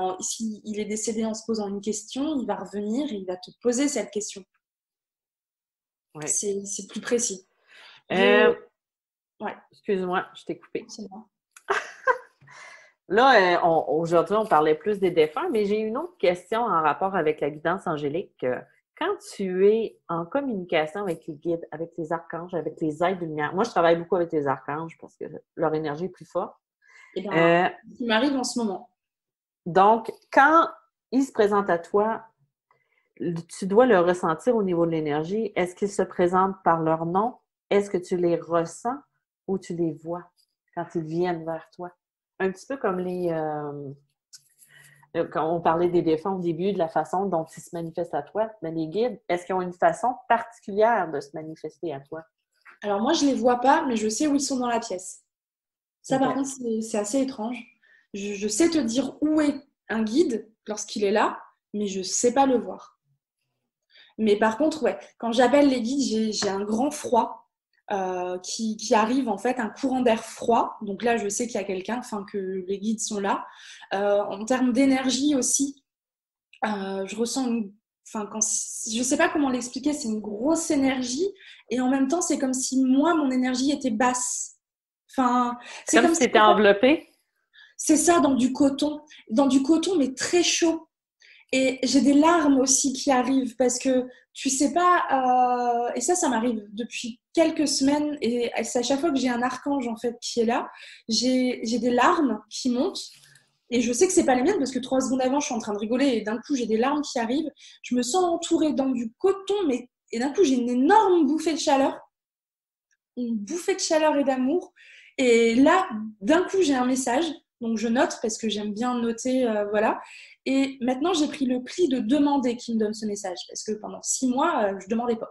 est décédé en se posant une question, il va revenir et il va te poser cette question. Ouais. C'est plus précis. Ouais. Excuse-moi, je t'ai coupé. Là, aujourd'hui, on parlait plus des défunts, mais j'ai une autre question en rapport avec la guidance angélique. Quand tu es en communication avec les guides, avec les archanges, avec les êtres de lumière, moi, je travaille beaucoup avec les archanges parce que leur énergie est plus forte. Eh bien, ce qui m'arrive en ce moment. Donc, quand ils se présentent à toi, tu dois le ressentir au niveau de l'énergie. Est-ce qu'ils se présentent par leur nom? Est-ce que tu les ressens ou tu les vois quand ils viennent vers toi? Un petit peu comme quand on parlait des défunts au début, de la façon dont ils se manifestent à toi, mais les guides, est-ce qu'ils ont une façon particulière de se manifester à toi? Alors moi, je les vois pas, mais je sais où ils sont dans la pièce. Ça, Okay. par contre, c'est assez étrange. Je sais te dire où est un guide lorsqu'il est là, mais je sais pas le voir. Mais par contre, ouais, quand j'appelle les guides, j'ai un grand froid qui arrive, en fait, un courant d'air froid. Donc là, je sais qu'il y a quelqu'un, enfin que les guides sont là. En termes d'énergie aussi, je ressens je sais pas comment l'expliquer, c'est une grosse énergie et en même temps, c'est comme si moi, mon énergie était basse. Enfin, c'est Comme comme si tu si étais enveloppé? c'est ça dans du coton, mais très chaud. Et j'ai des larmes aussi qui arrivent parce que tu sais pas, et ça m'arrive depuis quelques semaines, et c'est à chaque fois que j'ai un archange en fait qui est là, j'ai des larmes qui montent. Et je sais que c'est pas les miennes parce que 3 secondes avant, je suis en train de rigoler et d'un coup, j'ai des larmes qui arrivent. Je me sens entourée dans du coton, et d'un coup, j'ai une énorme bouffée de chaleur. Une bouffée de chaleur et d'amour. Et là, d'un coup, j'ai un message. Donc, je note parce que j'aime bien noter, voilà. Et maintenant, j'ai pris le pli de demander qui me donne ce message parce que pendant 6 mois, je demandais pas.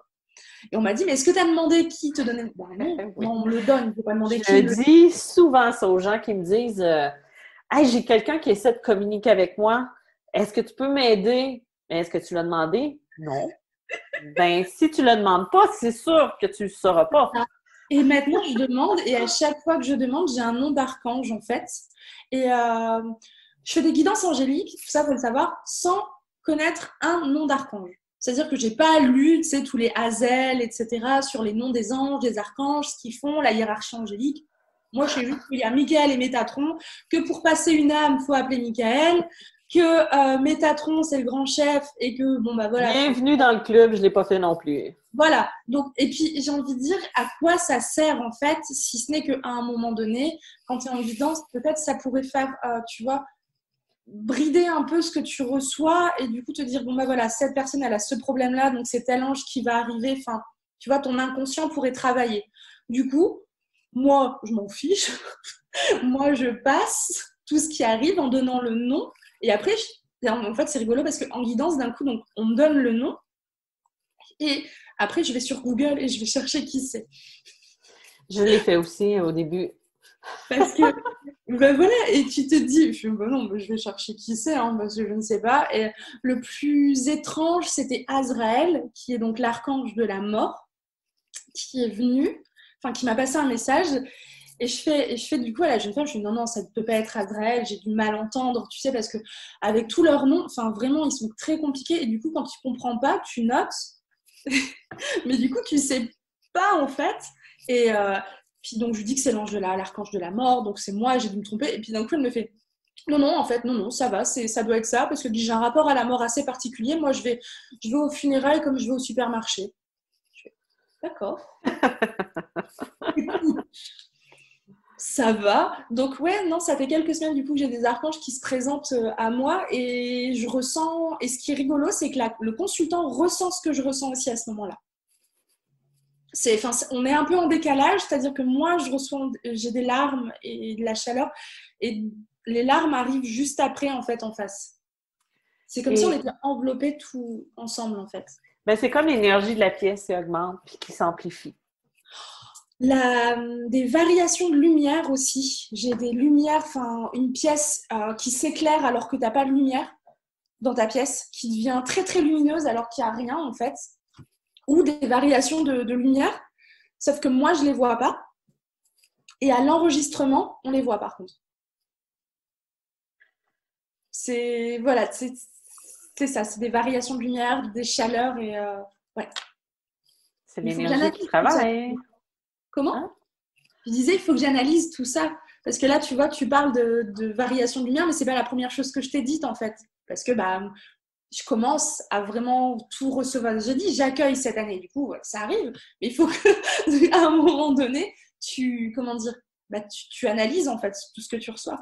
Et on m'a dit, mais est-ce que tu as demandé qui te donnait? Ben non, Oui. non, on me le donne. Je ne peux pas demander qui me le Je dis souvent ça aux gens qui me disent hey, j'ai quelqu'un qui essaie de communiquer avec moi. Est-ce que tu peux m'aider? Est-ce que tu l'as demandé? Non. Ben, si tu le demandes pas, c'est sûr que tu le sauras pas. Et maintenant, je demande, et à chaque fois que je demande, j'ai un nom d'archange en fait. Et je fais des guidances angéliques, tout ça, faut le savoir, sans connaître un nom d'archange. C'est-à-dire que j'ai pas lu, tu sais, tous les Hazel, etc., sur les noms des anges, des archanges, ce qu'ils font, la hiérarchie angélique. Moi, je sais juste qu'il y a Michael et Métatron, que pour passer une âme, il faut appeler Michael, que Métatron, c'est le grand chef, et que, bon, bah voilà. Bienvenue dans le club, je l'ai pas fait non plus. Voilà. Donc, et puis, j'ai envie de dire à quoi ça sert, en fait, si ce n'est qu'à un moment donné, quand tu es en guidance, peut-être ça pourrait faire, tu vois, brider un peu ce que tu reçois et du coup te dire, bon, bah voilà, cette personne, elle a ce problème-là, donc c'est tel ange qui va arriver. Enfin, tu vois, ton inconscient pourrait travailler. Du coup, moi, je m'en fiche. Moi, je passe tout ce qui arrive en donnant le nom. Et après, en fait, c'est rigolo parce qu'en guidance, d'un coup, donc, on me donne le nom. Et après, je vais sur Google et je vais chercher qui c'est. Je l'ai fait aussi au début. Parce que, ben voilà, et tu te dis, ben non, ben je vais chercher qui c'est, hein, parce que je ne sais pas. Et le plus étrange, c'était Azraël, qui est donc l'archange de la mort, qui est venu, enfin, qui m'a passé un message. Et je fais du coup à la jeune femme, je dis non, non, ça ne peut pas être Azraël, j'ai du mal à entendre, tu sais, parce que avec tous leurs noms, enfin, vraiment, ils sont très compliqués. Et du coup, quand tu comprends pas, tu notes. Mais du coup, tu sais pas, en fait. Et puis donc, je lui dis que c'est l'archange de la mort, donc c'est moi, j'ai dû me tromper. Et puis d'un coup, elle me fait non, non, en fait, non, non, ça va, ça doit être ça, parce que j'ai un rapport à la mort assez particulier. Moi, je vais aux funérailles comme je vais au supermarché. Je fais d'accord. Écoute, ça va. Donc, ouais, non, ça fait quelques semaines du coup que j'ai des archanges qui se présentent à moi et je ressens. Et ce qui est rigolo, c'est que le consultant ressent ce que je ressens aussi à ce moment-là. on est un peu en décalage, c'est-à-dire que moi, j'ai des larmes et de la chaleur, et les larmes arrivent juste après, en fait, en face. C'est comme si on Et était enveloppés tout ensemble, en fait. ben, c'est comme l'énergie de la pièce qui augmente puis qui s'amplifie. Des variations de lumière aussi. J'ai des lumières, enfin, une pièce qui s'éclaire alors que tu n'as pas de lumière dans ta pièce, qui devient très, très lumineuse alors qu'il n'y a rien, en fait. Ou des variations de lumière, sauf que moi, je ne les vois pas. Et à l'enregistrement, on les voit par contre. Voilà, c'est ça, c'est des variations de lumière, des chaleurs et ouais. C'est Il faut que l'énergie j'analyse qui tout ça. travaille. Comment? Hein? Je disais, il faut que j'analyse tout ça. Parce que là, tu vois, tu parles de variations de lumière, mais c'est pas la première chose que je t'ai dite en fait. Parce que bah, je commence à vraiment tout recevoir. J'ai dit, j'accueille cette année, du coup, ça arrive. Mais il faut que, à un moment donné, comment dire, bah, tu analyses en fait tout ce que tu reçois.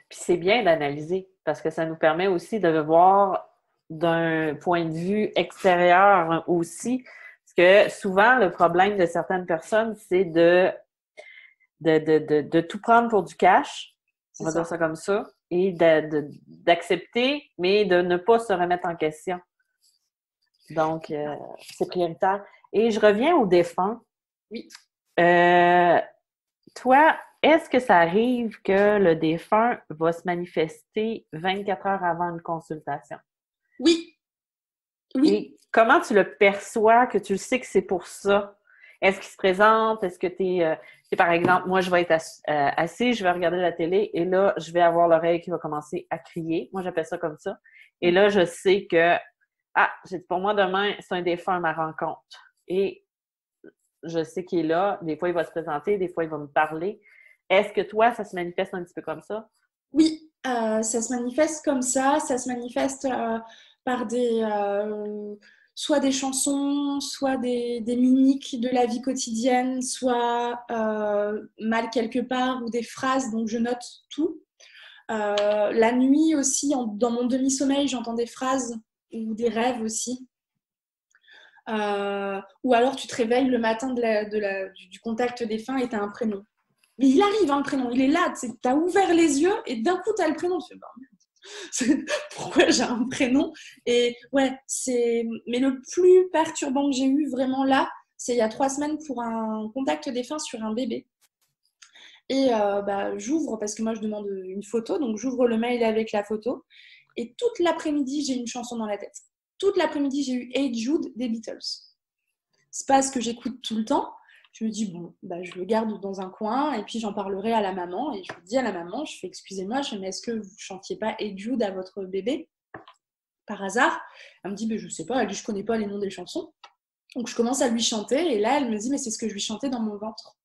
Puis c'est bien d'analyser parce que ça nous permet aussi de voir d'un point de vue extérieur aussi. Parce que souvent, le problème de certaines personnes, c'est de tout prendre pour du cash, on C'est va dire ça. ça comme ça, et d'accepter, mais de ne pas se remettre en question. Donc, c'est prioritaire. Et je reviens aux défunts. Oui. Euh, Toi, est-ce que ça arrive que le défunt va se manifester 24 heures avant une consultation? Oui. Oui. Et comment tu le perçois, que tu le sais que c'est pour ça? Est-ce qu'il se présente? Est-ce que tu es, par exemple, moi, je vais être assis, je vais regarder la télé et là, je vais avoir l'oreille qui va commencer à crier. Moi, j'appelle ça comme ça. Et là, je sais que, pour moi, demain, c'est un défunt à ma rencontre. Et je sais qu'il est là. Des fois, il va se présenter, des fois, il va me parler. Est-ce que toi, ça se manifeste un petit peu comme ça? Oui, ça se manifeste comme ça se manifeste par soit des chansons, soit des mimiques de la vie quotidienne, soit mal quelque part ou des phrases, donc je note tout. La nuit aussi, dans mon demi-sommeil, j'entends des phrases ou des rêves aussi. Ou alors tu te réveilles le matin du contact défunt et tu as un prénom. Mais il arrive, hein, le prénom, il est là. Tu as ouvert les yeux et d'un coup, tu as le prénom. Tu fais, bah, pourquoi j'ai un prénom? Et ouais, mais le plus perturbant que j'ai eu vraiment là, c'est il y a 3 semaines pour un contact défunt sur un bébé. Et bah, j'ouvre, parce que moi je demande une photo, donc j'ouvre le mail avec la photo. Et toute l'après-midi, j'ai une chanson dans la tête. Toute l'après-midi, j'ai eu Hey Jude des Beatles. C'est pas ce que j'écoute tout le temps. Je me dis, bon, bah, je le garde dans un coin et puis j'en parlerai à la maman. Et je dis à la maman, je fais, excusez-moi, mais est-ce que vous chantiez pas Hey Jude à votre bébé par hasard? Elle me dit, je sais pas, elle dit, je connais pas les noms des chansons. Donc je commence à lui chanter et là, elle me dit, mais c'est ce que je lui chantais dans mon ventre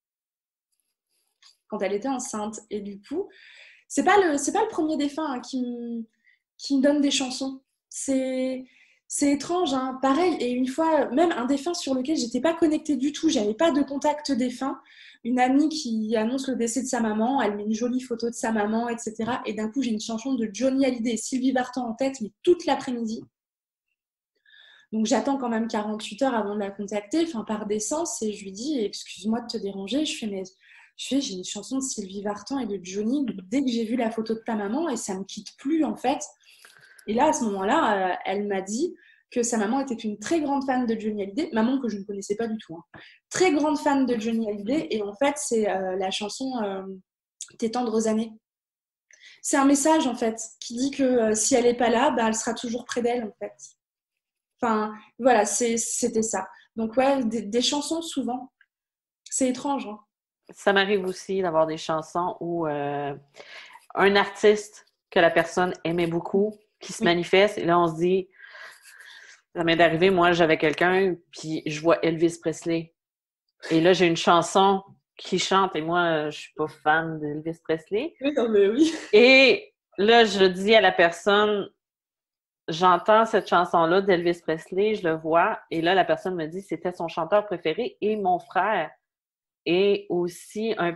quand elle était enceinte. Et du coup, c'est pas le premier défunt hein, qui me donne des chansons. C'est étrange, hein. Pareil. Et une fois, même un défunt sur lequel j'étais pas connectée du tout, j'avais pas de contact défunt. Une amie qui annonce le décès de sa maman, elle met une jolie photo de sa maman, etc. Et d'un coup, j'ai une chanson de Johnny Hallyday et Sylvie Vartan en tête, mais toute l'après-midi. Donc j'attends quand même 48 heures avant de la contacter, enfin par décence, et je lui dis excuse-moi de te déranger. J'ai une chanson de Sylvie Vartan et de Johnny dès que j'ai vu la photo de ta maman et ça me quitte plus en fait. Et là à ce moment-là, elle m'a dit que sa maman était une très grande fan de Johnny Hallyday, maman que je ne connaissais pas du tout, hein. Très grande fan de Johnny Hallyday et en fait c'est la chanson Tes tendres années. C'est un message en fait qui dit que si elle n'est pas là, bah, elle sera toujours près d'elle en fait. Enfin, voilà, c'était ça. Donc, ouais, des chansons souvent. C'est étrange, hein. Ça m'arrive aussi d'avoir des chansons où un artiste que la personne aimait beaucoup, qui se Oui, manifeste, et là, on se dit, ça m'est arrivé, moi, j'avais quelqu'un, puis je vois Elvis Presley. Et là, j'ai une chanson qui chante, et moi, je suis pas fan d'Elvis Presley. oui, non, mais oui. Et là, je dis à la personne, j'entends cette chanson-là d'Elvis Presley, je le vois, et là, la personne me dit, c'était son chanteur préféré, et mon frère est aussi un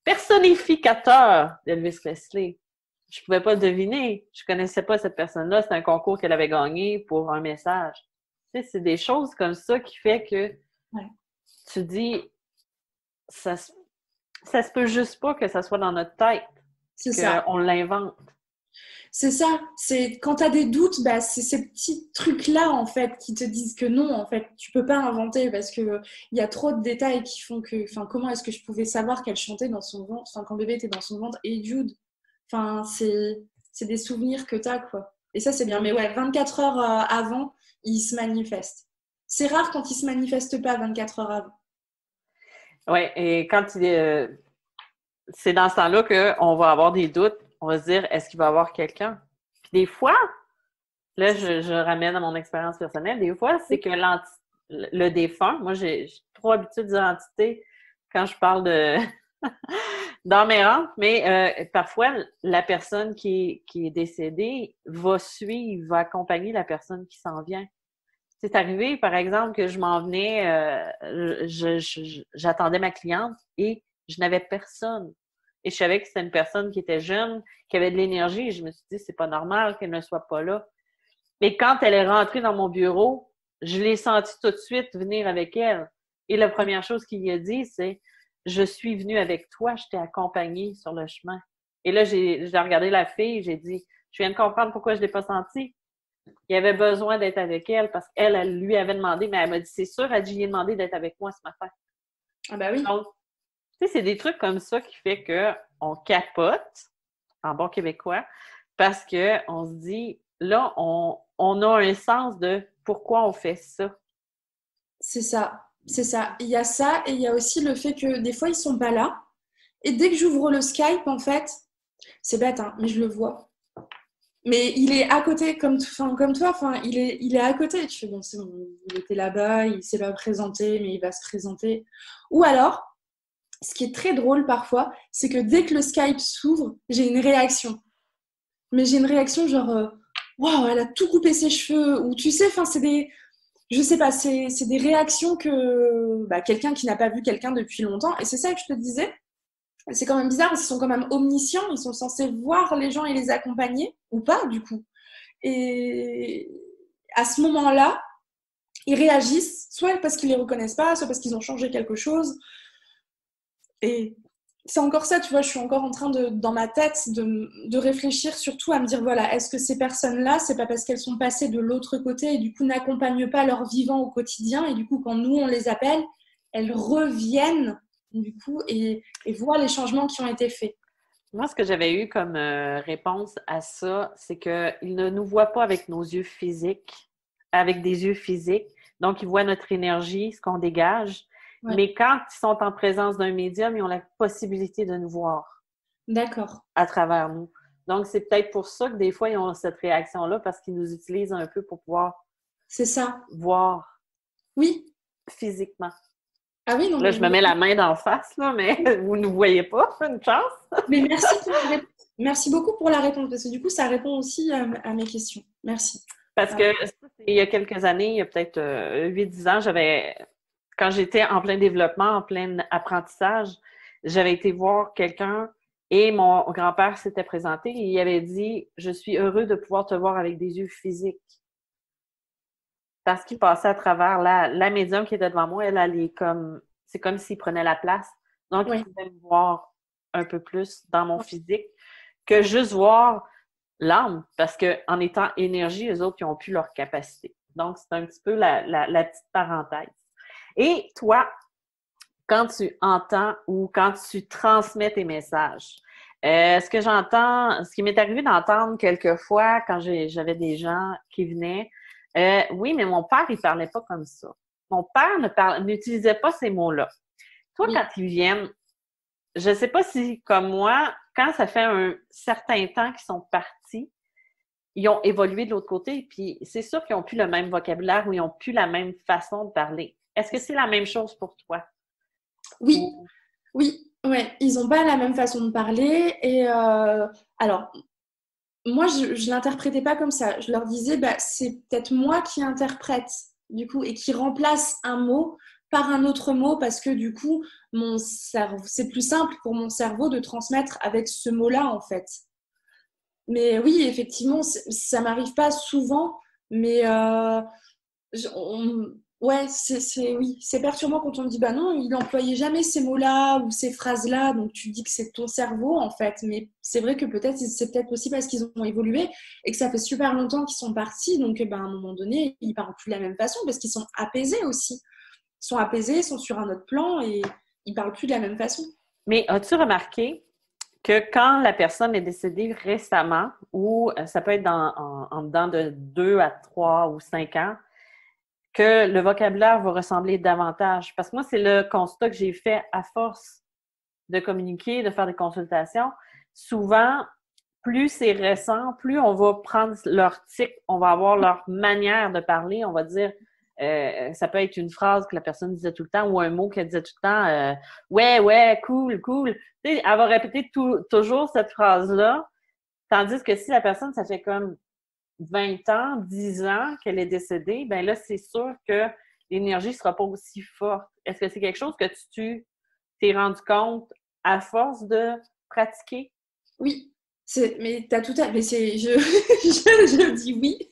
personnificateur d'Elvis Presley. Je pouvais pas le deviner. Je connaissais pas cette personne-là. C'était un concours qu'elle avait gagné pour un message. Tu sais, c'est des choses comme ça qui fait que Ouais. tu dis, ça se peut juste pas que ça soit dans notre tête, C'est ça. qu'on l'invente. C'est ça. C'est quand tu as des doutes, bah, c'est ces petits trucs-là en fait qui te disent que non, en fait, tu peux pas inventer parce que il y a trop de détails qui font que, enfin, comment est-ce que je pouvais savoir qu'elle chantait dans son ventre, enfin, quand bébé était dans son ventre et Jude. Enfin, c'est des souvenirs que tu as quoi. Et ça c'est bien. Mais ouais, 24 heures avant, il se manifeste. C'est rare quand il se manifeste pas 24 heures avant. Oui, et quand c'est dans ce temps-là qu'on va avoir des doutes, on va se dire, est-ce qu'il va y avoir quelqu'un? Puis des fois, là, je ramène à mon expérience personnelle, des fois, c'est que le défunt, moi, j'ai trop habitué de dire entité quand je parle de dans mes rangs, mais parfois, la personne qui est décédée va suivre, va accompagner la personne qui s'en vient. C'est arrivé, par exemple, que je m'en venais, j'attendais ma cliente et je n'avais personne. Et je savais que c'était une personne qui était jeune, qui avait de l'énergie. Et je me suis dit, c'est pas normal qu'elle ne soit pas là. Mais quand elle est rentrée dans mon bureau, je l'ai sentie tout de suite venir avec elle. Et la première chose qu'il a dit, c'est, je suis venue avec toi, je t'ai accompagnée sur le chemin. Et là, j'ai regardé la fille, j'ai dit, je viens de comprendre pourquoi je l'ai pas sentie. Il avait besoin d'être avec elle parce qu'elle, elle lui avait demandé, mais elle m'a dit, c'est sûr, elle dit, j'y ai demandé d'être avec moi ce matin. Ah bah oui. Donc, tu sais, c'est des trucs comme ça qui fait qu'on capote, en bon québécois, parce qu'on se dit, là, on a un sens de pourquoi on fait ça. C'est ça. C'est ça. Il y a ça et il y a aussi le fait que des fois ils sont pas là. Et dès que j'ouvre le Skype, en fait, c'est bête, hein, mais je le vois. Mais il est à côté, comme toi, enfin, il est à côté. Tu fais, bon, c'est bon, il était là-bas, il s'est pas présenté, mais il va se présenter. Ou alors, ce qui est très drôle parfois, c'est que dès que le Skype s'ouvre, j'ai une réaction. Mais j'ai une réaction genre, waouh, elle a tout coupé ses cheveux. Ou tu sais, enfin, c'est des. Je sais pas, c'est des réactions que bah, quelqu'un qui n'a pas vu quelqu'un depuis longtemps. Et c'est ça que je te disais. C'est quand même bizarre, ils sont quand même omniscients, ils sont censés voir les gens et les accompagner, ou pas du coup. Et à ce moment-là, ils réagissent, soit parce qu'ils les reconnaissent pas, soit parce qu'ils ont changé quelque chose. Et c'est encore ça, tu vois, je suis encore en train dans ma tête, de réfléchir surtout à me dire, voilà, est-ce que ces personnes-là, c'est pas parce qu'elles sont passées de l'autre côté et du coup n'accompagnent pas leur vivant au quotidien et du coup, quand nous, on les appelle, elles reviennent du coup et voient les changements qui ont été faits. Moi, ce que j'avais eu comme réponse à ça, c'est qu'ils ne nous voient pas avec nos yeux physiques, avec des yeux physiques. Donc, ils voient notre énergie, ce qu'on dégage. Ouais. Mais quand ils sont en présence d'un médium, ils ont la possibilité de nous voir D'accord. à travers nous. Donc, c'est peut-être pour ça que des fois, ils ont cette réaction-là, parce qu'ils nous utilisent un peu pour pouvoir C'est ça. voir Oui. physiquement. Ah oui, non, Là, je me mets la main d'en face, là, mais vous ne voyez pas, une chance. mais merci pour la réponse. Merci beaucoup pour la réponse, parce que du coup, ça répond aussi à mes questions. Merci. Parce que ça, il y a quelques années, il y a peut-être 8-10 ans, quand j'étais en plein développement, en plein apprentissage, j'avais été voir quelqu'un et mon grand-père s'était présenté et il avait dit, je suis heureux de pouvoir te voir avec des yeux physiques. Parce qu'il passait à travers la médium qui était devant moi, elle est comme, c'est comme s'il prenait la place. Donc, il Oui. pouvait me voir un peu plus dans mon physique que juste voir l'âme, parce qu'en étant énergie, les autres, ils ont plus leur capacité. Donc, c'est un petit peu la petite parenthèse. Et toi, quand tu entends ou quand tu transmets tes messages, ce qui m'est arrivé d'entendre quelquefois quand j'avais des gens qui venaient, oui, mais mon père, il parlait pas comme ça. Mon père n'utilisait pas ces mots-là. Toi, Oui. quand ils viennent, je sais pas si, comme moi, quand ça fait un certain temps qu'ils sont partis, ils ont évolué de l'autre côté, puis c'est sûr qu'ils n'ont plus le même vocabulaire ou ils n'ont plus la même façon de parler. Est-ce que c'est la même chose pour toi? Oui. Oui. Ouais. Ils n'ont pas la même façon de parler. Et alors, moi, je ne l'interprétais pas comme ça. Je leur disais, bah, c'est peut-être moi qui interprète, du coup, et qui remplace un mot par un autre mot parce que, du coup, mon cerveau, c'est plus simple pour mon cerveau de transmettre avec ce mot-là, en fait. Mais oui, effectivement, ça m'arrive pas souvent, mais Ouais, oui, c'est perturbant quand on me dit bah non, il n'employait jamais ces mots-là ou ces phrases-là, donc tu dis que c'est ton cerveau en fait. Mais c'est vrai que peut-être c'est peut-être aussi parce qu'ils ont évolué et que ça fait super longtemps qu'ils sont partis, donc à un moment donné, ils parlent plus de la même façon parce qu'ils sont apaisés aussi. Ils sont apaisés, ils sont sur un autre plan et ils parlent plus de la même façon. Mais as-tu remarqué que quand la personne est décédée récemment, ou ça peut être en dedans de 2 à 3 ou 5 ans, que le vocabulaire va ressembler davantage? Parce que moi, c'est le constat que j'ai fait à force de communiquer, de faire des consultations. Souvent, plus c'est récent, plus on va prendre leur tic, on va avoir leur manière de parler, on va dire, ça peut être une phrase que la personne disait tout le temps ou un mot qu'elle disait tout le temps, ouais, ouais, cool, cool. Tu sais, elle va répéter toujours cette phrase-là, tandis que si la personne, ça fait comme 20 ans, 10 ans qu'elle est décédée, ben là, c'est sûr que l'énergie ne sera pas aussi forte. Est-ce que c'est quelque chose que tu t'es rendu compte à force de pratiquer? Oui, mais t'as tout à mais je dis oui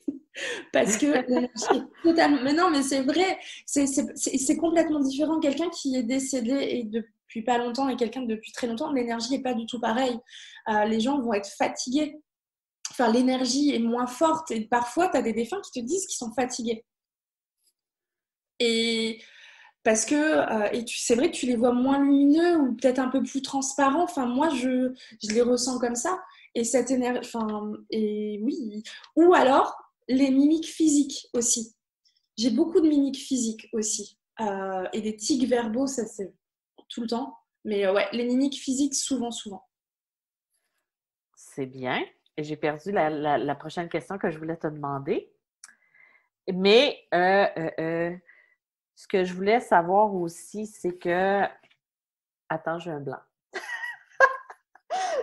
parce que l'énergie est totalement. Mais non, mais c'est vrai, c'est complètement différent. Quelqu'un qui est décédé et depuis pas longtemps et quelqu'un depuis très longtemps, l'énergie n'est pas du tout pareille. Les gens vont être fatigués. Enfin, l'énergie est moins forte et parfois, tu as des défunts qui te disent qu'ils sont fatigués. Et parce que c'est vrai que tu les vois moins lumineux ou peut-être un peu plus transparents. Enfin, moi, je les ressens comme ça. Et cette énergie, enfin, et oui. Ou alors les mimiques physiques aussi. J'ai beaucoup de mimiques physiques aussi. Et des tics verbaux, ça c'est tout le temps. Mais ouais, les mimiques physiques, souvent, souvent. C'est bien. J'ai perdu la prochaine question que je voulais te demander. Mais ce que je voulais savoir aussi, c'est que... Attends, j'ai un blanc. Je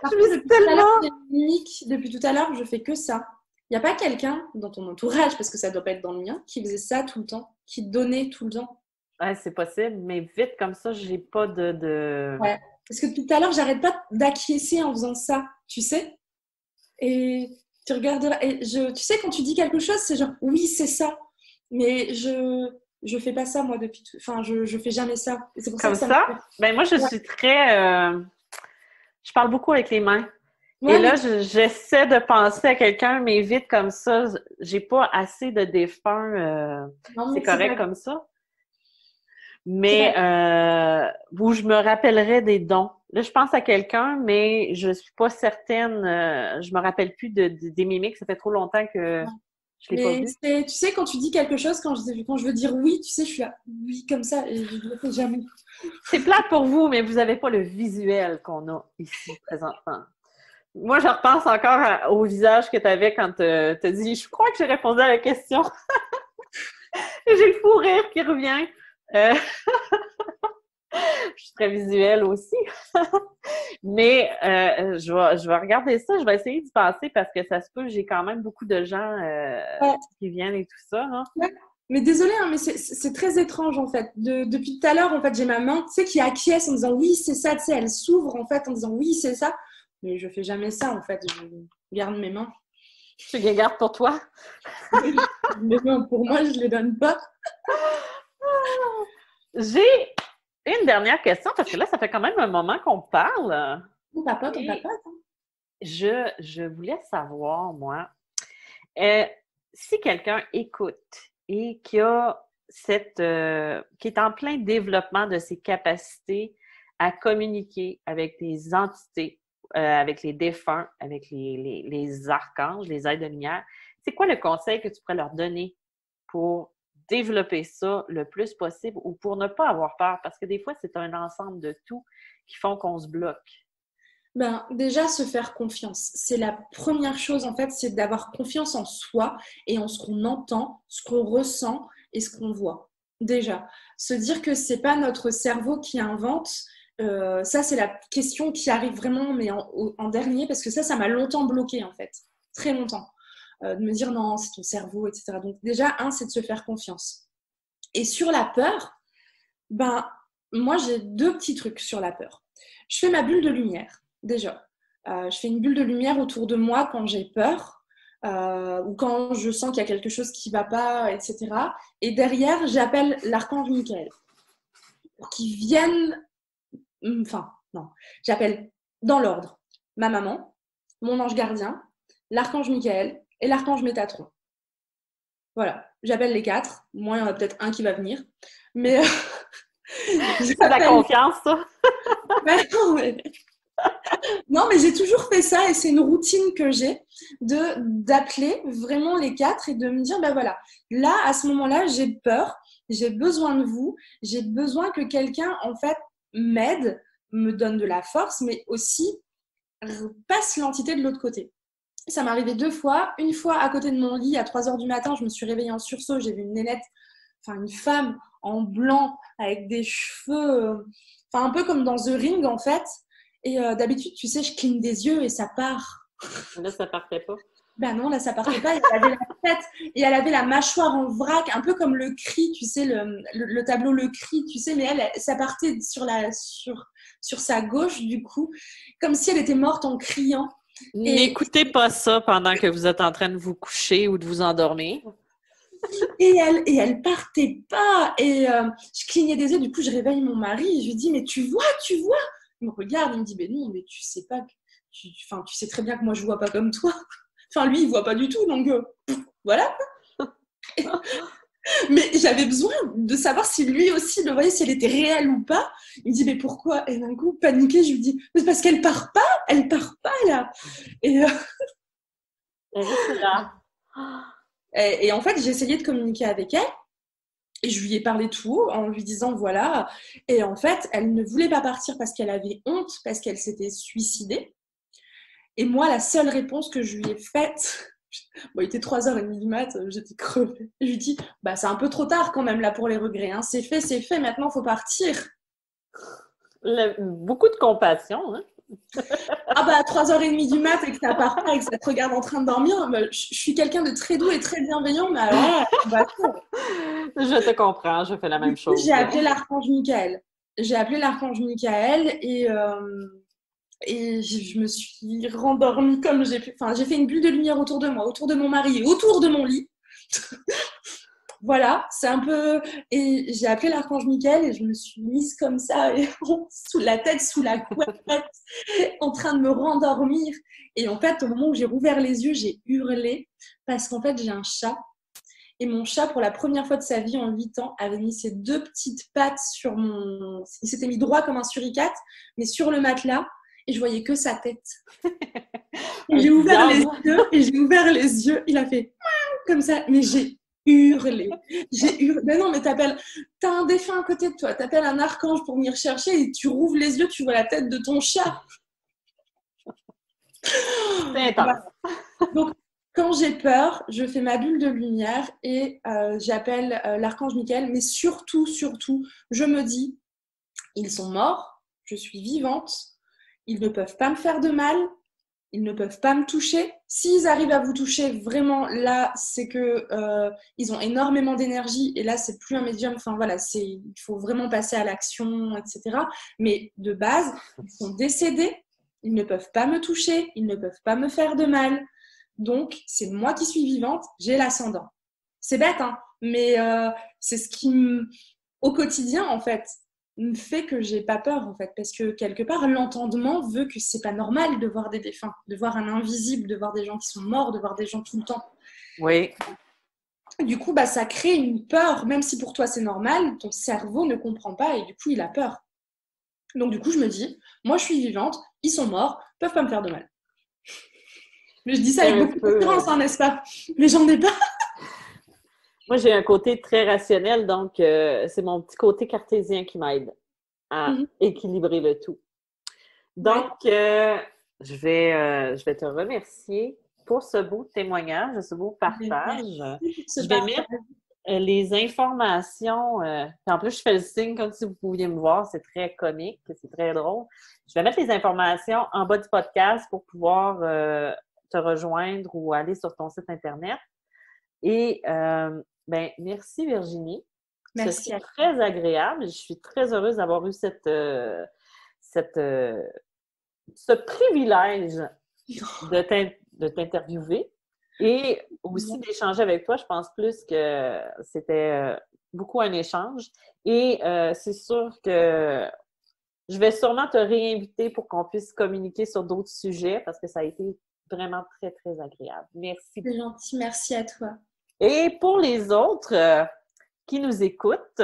Par me contre, suis tellement... depuis tout à l'heure, je fais que ça. Il n'y a pas quelqu'un dans ton entourage, parce que ça ne doit pas être dans le mien, qui faisait ça tout le temps, qui donnait tout le temps. Ouais, c'est possible, mais vite comme ça, j'ai pas de... Ouais. Parce que tout à l'heure, j'arrête pas d'acquiescer en faisant ça, tu sais. Et tu regarderas. Tu sais, quand tu dis quelque chose, c'est genre, oui, c'est ça. Mais je fais pas ça, moi, depuis tout. Enfin, je fais jamais ça. Et c'est pour ça Comme que ça me ça? fait. Ben moi, je Ouais, suis très... je parle beaucoup avec les mains. Et ouais, là, j'essaie de penser à quelqu'un, mais vite comme ça, j'ai pas assez de défunts. non, C'est mais c'est correct pas, comme ça. c'est Mais pas. où je me rappellerai des dons. Là, je pense à quelqu'un, mais je suis pas certaine. Je me rappelle plus des mimiques. Ça fait trop longtemps que je l'ai pas Mais vu. tu sais, quand tu dis quelque chose, quand je veux dire oui, tu sais, je suis là, oui, comme ça, et je ne le fais jamais. C'est plate pour vous, mais vous avez pas le visuel qu'on a ici présentement. Moi, je repense encore au visage que tu avais quand tu as dit « Je crois que j'ai répondu à la question. » Et j'ai le fou rire qui revient. Euh, je suis très visuelle aussi. Mais je vais regarder ça, je vais essayer d'y passer parce que ça se peut, j'ai quand même beaucoup de gens Ouais, qui viennent et tout ça. Hein. ouais. Mais désolée, hein, mais c'est très étrange en fait. Depuis tout à l'heure, en fait, j'ai ma main, tu sais, qui acquiesce en disant oui, c'est ça, tu sais, elle s'ouvre en fait en disant oui, c'est ça. Mais je fais jamais ça en fait, je garde mes mains. Tu les gardes pour toi? Mais non, pour moi, je les donne pas. J'ai une dernière question parce que là, ça fait quand même un moment qu'on parle. On papote, on Et papote. Hein. je voulais savoir, moi, euh, si quelqu'un écoute et qui est en plein développement de ses capacités à communiquer avec des entités, avec les défunts, avec les archanges, les êtres de lumière, c'est quoi le conseil que tu pourrais leur donner pour développer ça le plus possible ou pour ne pas avoir peur? Parce que des fois, c'est un ensemble de tout qui font qu'on se bloque. Ben, déjà, se faire confiance. C'est la première chose, en fait, c'est d'avoir confiance en soi et en ce qu'on entend, ce qu'on ressent et ce qu'on voit. Déjà, se dire que c'est pas notre cerveau qui invente, ça, c'est la question qui arrive vraiment, mais en dernier, parce que ça m'a longtemps bloqué, en fait. Très longtemps. De me dire non, c'est ton cerveau, etc. Donc, déjà, c'est de se faire confiance. Et sur la peur, ben, moi, j'ai deux petits trucs sur la peur. Je fais ma bulle de lumière, déjà. Je fais une bulle de lumière autour de moi quand j'ai peur. ou quand je sens qu'il y a quelque chose qui ne va pas, etc. Et derrière, j'appelle l'archange Michael pour qu'il vienne, enfin, non, j'appelle dans l'ordre ma maman, mon ange gardien, l'archange Michael et l'archange Métatron. Voilà, j'appelle les 4. Moi, il y en a peut-être un qui va venir. Mais C'est de la confiance, ça? Non, mais j'ai toujours fait ça et c'est une routine que j'ai d'appeler vraiment les 4 et de me dire, ben voilà, là, à ce moment-là, j'ai peur, j'ai besoin de vous, j'ai besoin que quelqu'un, en fait, m'aide, me donne de la force, mais aussi passe l'entité de l'autre côté. Ça m'est arrivé 2 fois. Une fois, à côté de mon lit, à 3 heures du matin, je me suis réveillée en sursaut, j'ai vu une nénette, enfin une femme en blanc, avec des cheveux, enfin un peu comme dans The Ring, en fait. Et d'habitude, tu sais, je cligne des yeux et ça part. Là, ça partait pas. Ben non, là, ça partait pas. Et elle avait la tête et elle avait la mâchoire en vrac, un peu comme le cri, tu sais, le tableau Le Cri, tu sais, mais ça partait sur sa gauche, du coup, comme si elle était morte en criant. N'écoutez pas ça pendant que vous êtes en train de vous coucher ou de vous endormir. Et elle partait pas. Et je clignais des yeux, du coup, je réveille mon mari et je lui dis, mais tu vois, tu vois. Il me regarde, il me dit, mais non, mais tu sais pas, tu sais très bien que moi, je vois pas comme toi. Enfin, lui, il voit pas du tout, donc voilà. Mais j'avais besoin de savoir si lui aussi le voyait, si elle était réelle ou pas. Il me dit, mais pourquoi? Et d'un coup, paniqué, je lui dis, mais parce qu'elle part pas là. Et, Elle reste là. et en fait, j'ai essayé de communiquer avec elle. Et je lui ai parlé tout haut en lui disant voilà. Et en fait, elle ne voulait pas partir parce qu'elle avait honte, parce qu'elle s'était suicidée. Et moi, la seule réponse que je lui ai faite, bon, il était 3h30 du mat, j'étais crevée. Je lui ai dit bah, c'est un peu trop tard quand même là pour les regrets. Hein. C'est fait, maintenant il faut partir. Beaucoup de compassion, hein? Ah bah, à 3h30 du mat et que ça part pas et que ça te regarde en train de dormir, bah, je suis quelqu'un de très doux et très bienveillant, mais alors là, bah, Je te comprends, je fais la du même coup, chose. j'ai appelé l'archange Michael. J'ai appelé l'archange Michael et je me suis rendormie comme j'ai pu. Enfin, j'ai fait une bulle de lumière autour de moi, autour de mon mari et autour de mon lit. Voilà, c'est un peu. Et j'ai appelé l'archange Michael et je me suis mise comme ça, et sous la tête, sous la couette, en train de me rendormir. Et en fait, au moment où j'ai rouvert les yeux, j'ai hurlé parce qu'en fait, j'ai un chat. Et mon chat, pour la première fois de sa vie en 8 ans, avait mis ses 2 petites pattes sur mon. Il s'était mis droit comme un suricate, mais sur le matelas. Et je voyais que sa tête. Et j'ai ouvert les yeux, il a fait comme ça, mais j'ai hurlé. Mais non, mais t'as un défunt à côté de toi, t'appelles un archange pour venir chercher et tu rouvres les yeux, tu vois la tête de ton chat. C'est intense. Voilà. Donc, quand j'ai peur, je fais ma bulle de lumière et j'appelle l'archange Michael, mais surtout, je me dis, ils sont morts, je suis vivante, ils ne peuvent pas me faire de mal, ils ne peuvent pas me toucher. S'ils arrivent à vous toucher, vraiment, là, c'est que ils ont énormément d'énergie et là, c'est plus un médium. Enfin, voilà, il faut vraiment passer à l'action, etc. Mais de base, ils sont décédés, ils ne peuvent pas me toucher, ils ne peuvent pas me faire de mal. Donc, c'est moi qui suis vivante, j'ai l'ascendant. C'est bête, hein, mais c'est ce qui, au quotidien, en fait, me fait que j'ai pas peur, en fait, parce que quelque part, l'entendement veut que c'est pas normal de voir des défunts, de voir un invisible, de voir des gens qui sont morts, de voir des gens tout le temps. Oui. Du coup, bah, ça crée une peur, même si pour toi c'est normal, ton cerveau ne comprend pas et du coup, il a peur. Donc, du coup, je me dis, moi, je suis vivante, ils sont morts, ils peuvent pas me faire de mal. Mais je dis ça avec beaucoup d'assurance, hein, n'est-ce pas? Mais j'en ai pas. Moi, j'ai un côté très rationnel, donc c'est mon petit côté cartésien qui m'aide à équilibrer le tout. Donc, je vais te remercier pour ce beau témoignage, ce beau partage. Je vais mettre les informations. En plus, je fais le signe comme si vous pouviez me voir. C'est très comique, c'est très drôle. Je vais mettre les informations en bas du podcast pour pouvoir te rejoindre ou aller sur ton site Internet. Et merci Virginie. Merci. C'est très agréable. Je suis très heureuse d'avoir eu ce privilège de t'interviewer. Et aussi d'échanger avec toi, je pense plus que c'était beaucoup un échange. Et c'est sûr que je vais sûrement te réinviter pour qu'on puisse communiquer sur d'autres sujets parce que ça a été vraiment très, très agréable. Merci. C'est gentil, merci à toi. Et pour les autres qui nous écoutent,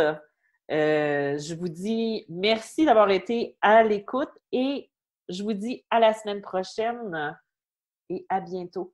je vous dis merci d'avoir été à l'écoute et je vous dis à la semaine prochaine et à bientôt.